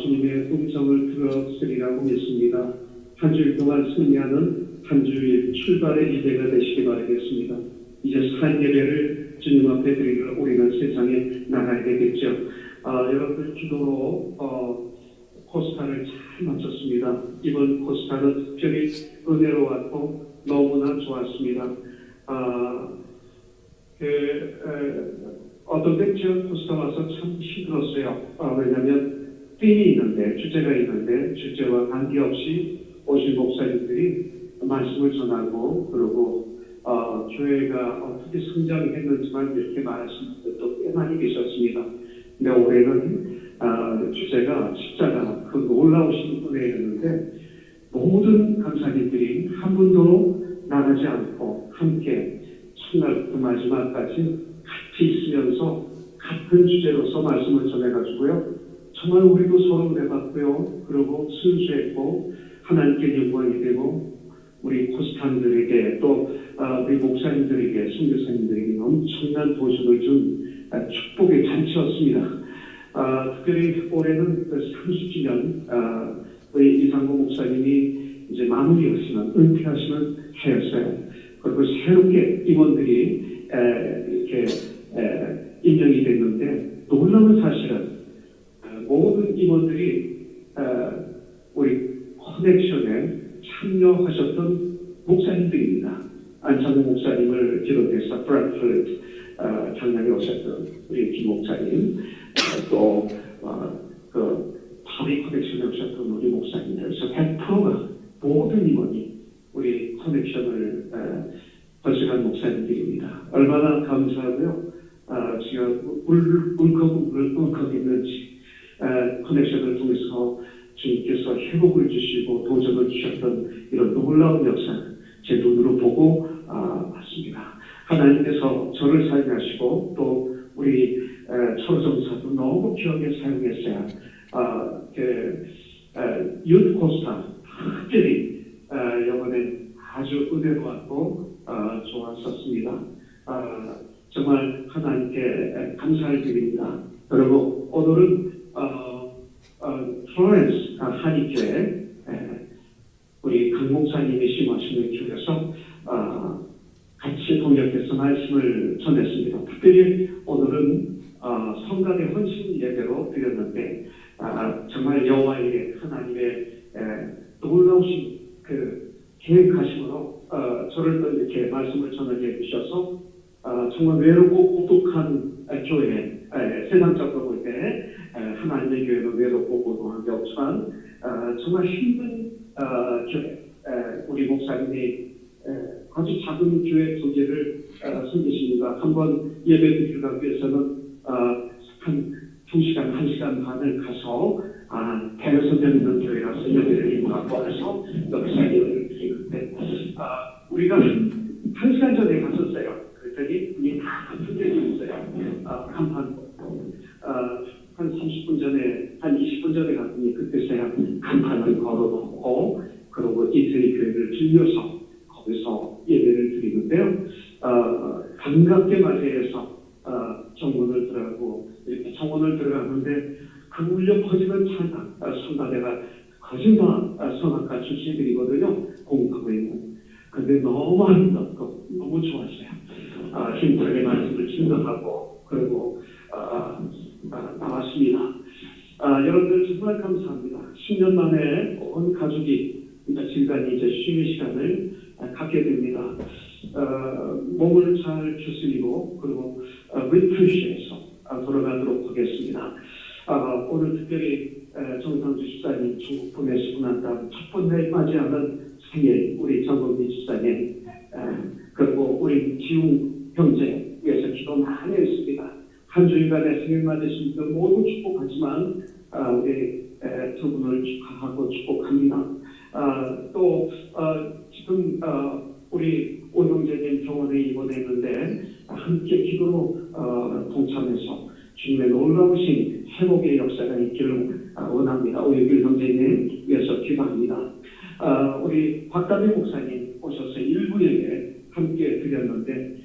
주님의 음성을 들었으리라고 믿습니다. 한 주일 동안 승리하는 한 주일 출발의 예배가 되시기 바라겠습니다. 이제 산 예배를 주님 앞에 드리러 우리는 세상에 나가야 되겠죠. 여러분들 기도로 코스타를 잘 마쳤습니다. 이번 코스타는 특별히 은혜로웠고 너무나 좋았습니다. 어떤 때 제가 코스타 와서 참 힘들었어요. 왜냐하면 띠이 있는데, 주제가 있는데 주제와 관계없이 오신 목사님들이 말씀을 전하고 그리고 교회가 어떻게 성장했는지만 이렇게 말하시는 분들도 꽤 많이 계셨습니다. 근데 올해는 주제가 십자가, 그 놀라우신 은혜였는데 모든 강사님들이 한 분도 나가지 않고 함께 첫날부터 마지막까지 같이 있으면서 같은 주제로서 말씀을 전해가지고요. 정말 우리도 서로 은혜받고요. 그리고 순수했고 하나님께 영광이 되고 우리 코스탄들에게 또 우리 목사님들에게 선교사님들에게 엄청난 도전을 준 축복의 잔치였습니다. 특별히 올해는 30주년 우리 이상구 목사님이 이제 마무리하시는 은퇴하시는 해였어요. 그리고 새롭게 임원들이 이렇게 임명이 됐는데 놀라운 사실은 모든 임원들이 우리 커넥션에 참여하셨던 목사님들입니다. 안창호 목사님을 비롯해서 브래드포드 장남에 오셨던 우리 김 목사님, 또 그 파리 커넥션에 오셨던 우리 목사님들, 그래서 100%가 모든 임원이 우리 커넥션을 거쳐간 목사님들입니다. 얼마나 감사하고요. 제가 울컥 있는지 커넥션을 통해서 주님께서 회복을 주시고 도전을 주셨던 이런 놀라운 역사를 제 눈으로 보고 봤습니다. 하나님께서 저를 사용하시고 또 우리 초로정사도 너무 귀하게 사용했어요. 유트 코스타 특별히 이번에 아주 은혜로웠고 좋았었습니다. 정말 하나님께 감사를 드립니다. 그리고 오늘은 플로렌스 한의교회 우리 강 목사님이 심하시는 교회에서 같이 동역해서 말씀을 전했습니다. 특별히 오늘은 성간의 헌신 예배로 드렸는데 정말 여호와의 하나님의 놀라우신 그 계획하심으로 저를 또 이렇게 말씀을 전하게 해주셔서 정말 외롭고孤独한 교회, 세상적으로 볼 때 하나님의 교회는 외롭고 고독한 게 없지만 정말 힘든 교회, 우리 목사님이 아주 작은 교회 두 개를 섬기십니다. 한번 예배 드리기 위해서는 한 2시간, 1시간 반을 가서 대여섯 있는 교회라서 예배를 임하고 해서 역사를 드리는데 우리가 1시간 전에 갔었어요. 그랬더니 문이 다 닫혀져 있어요. 간판 한 30분 전에, 한 20분 전에 갔더니 그때서야 간판을 걸어놓고 그리고 이태리 교회를 들려서 거기서 예배를 드리는데요. 반갑게 맞이해서 정문을 들어가고 이렇게 정문을 들어가는데 그 울려 퍼지는 찬양, 성가대가 거짓말 성악가 출신들이거든요. 공부하고 있는. 근데 너무 아름답고 너무 좋았어요. 힘들게 말씀을 증거하고 그리고 나왔습니다. 여러분들 정말 감사합니다. 10년 만에 온 가족이 며칠간 이제 쉬는 시간을 갖게 됩니다. 몸을 잘 추스리고 그리고 리프레시해서 돌아가도록 하겠습니다. 오늘 특별히 정상주 집사님 중국 보내시고 난 다음 첫 번째 맞이하는 생일 우리 정범미 집사님 그리고 우리 지웅 형제 위해서 기도 많이 했습니다. 한 주일간의 생일 맞으신 분들 모두 축복하지만 우리 두 분을 축하하고 축복합니다. 또 지금 우리 오 형제님 병원에 입원했는데 함께 기도로 동참해서 주님의 놀라우신 회복의 역사가 있기를 원합니다. 오유길 형제님 위해서 기도합니다. 우리 박담희 목사님 오셔서 일부 예배 함께 드렸는데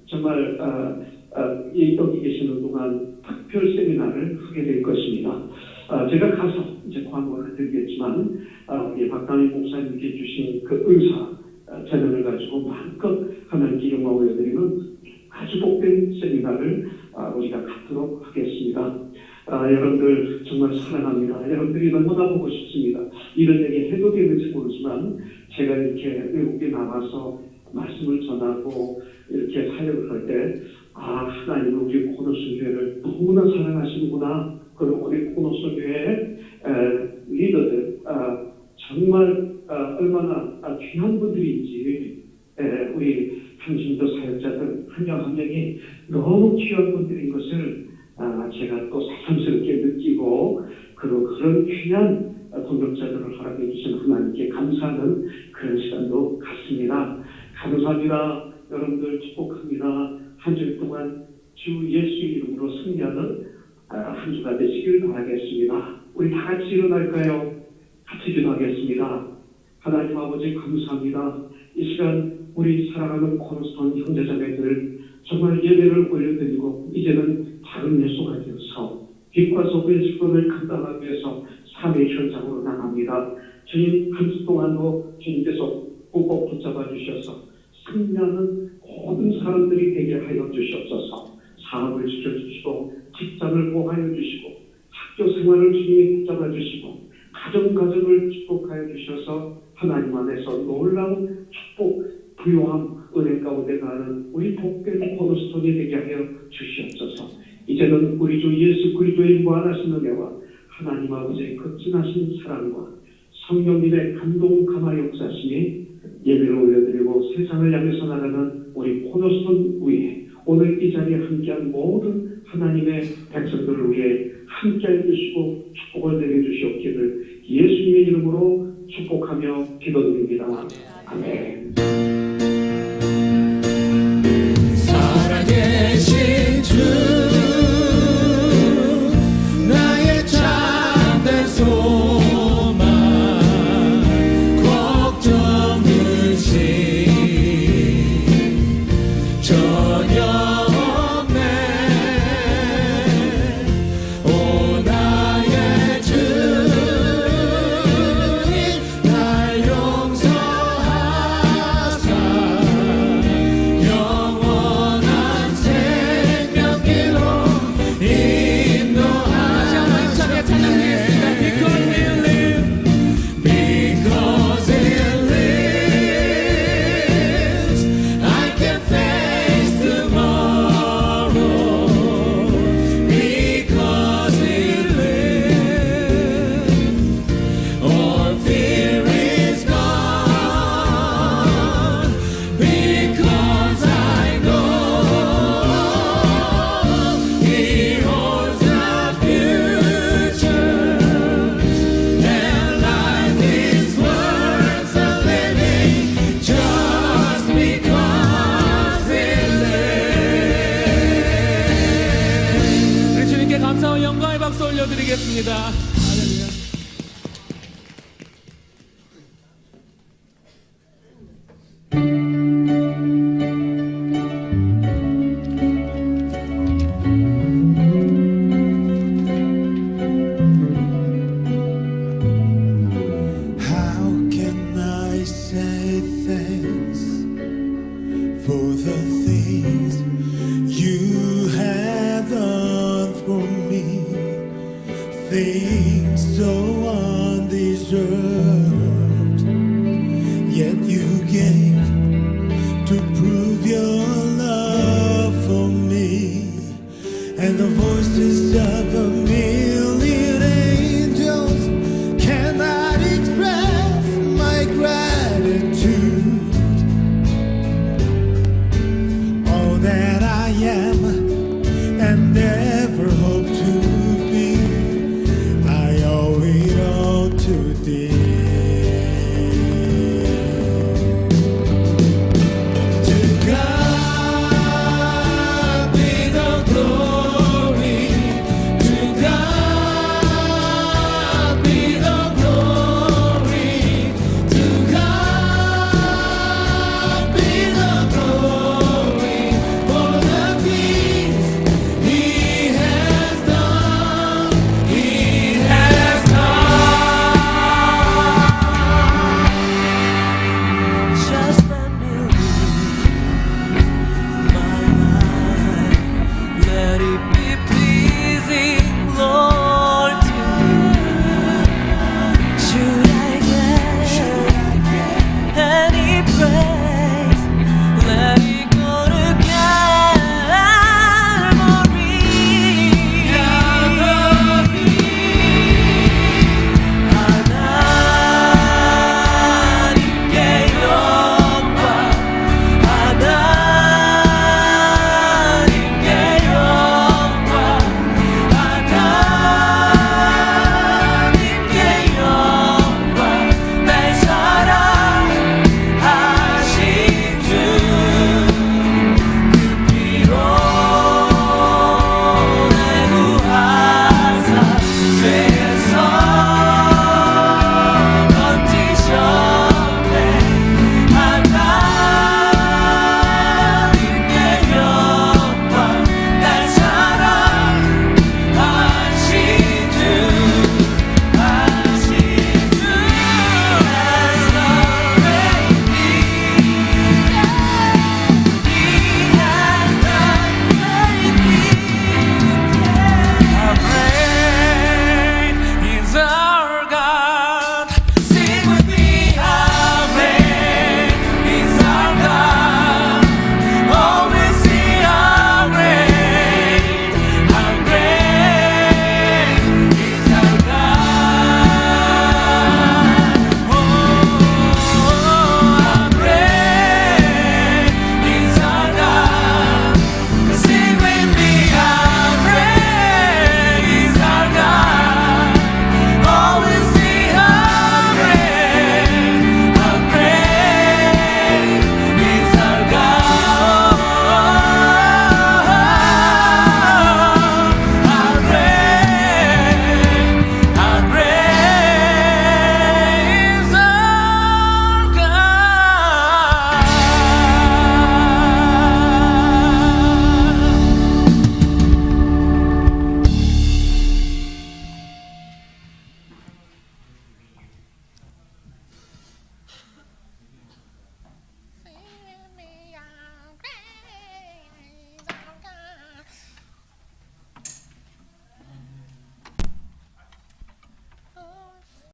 정말 여기 계시는 동안 특별 세미나를 하게 될 것입니다. 제가 가서 이제 광고를 드리겠지만 우리 박담희 목사님께 주신 그 은사 재능을 가지고 마음껏 하나님께 영광 올려드리는 아주 복된 세미나를 우리가 갖도록 하겠습니다. 여러분들 정말 사랑합니다. 여러분들이 너무나 보고 싶습니다. 이런 얘기 해도 되는지 모르지만 제가 이렇게 외국에 나와서 말씀을 전하고 이렇게 사역을 할 때 하나님은 우리 코노스교회를 너무나 사랑하시는구나. 그리고 우리 코노스교회 리더들 정말 얼마나 귀한 분들인지 우리 평신도 사역자들 한 명 한 명이 너무 귀한 분들인 것을 제가 또 새삼스럽게 느끼고 그리고 그런 귀한 동역자들을 허락해 주신 하나님께 감사하는 그런 시간도 갖습니다. 감사합니다. 여러분들 축복합니다. 한 주 동안 주 예수 이름으로 승리하는 한 주가 되시길 바라겠습니다. 우리 다 같이 일어날까요? 같이 기도하겠습니다. 하나님 아버지 감사합니다. 이 시간 우리 사랑하는 코너스톤 형제자매들 정말 예배를 올려드리고 이제는 다른 예수가 되어서 빛과 소금의 수건을 감당하기 위해서 삶의 현장으로 나갑니다. 주님 한 주 동안도 주님께서 꼭 붙잡아 주셔서 승리하는 모든 사람들이 되게 하여 주시옵소서. 사업을 지켜주시고 직장을 보호하여 주시고 학교 생활을 주님이 붙잡아 주시고 가정을 축복하여 주셔서 하나님 안에서 놀라운 축복, 부요함, 은혜 가운데 가는 우리 복된 코너스톤이 되게 하여 주시옵소서. 이제는 우리 주 예수 그리스도의 무한하신 은혜와 하나님 아버지의 극진하신 사랑과 성령님의 감동 감화 역사심이 예배를 올려드리고 세상을 향해서 나가는 우리 코너스톤 위에 오늘 이 자리에 함께한 모든 하나님의 백성들을 위해 함께해 주시고 축복을 내려주시옵기를 예수님의 이름으로 축복하며 기도드립니다. 아멘.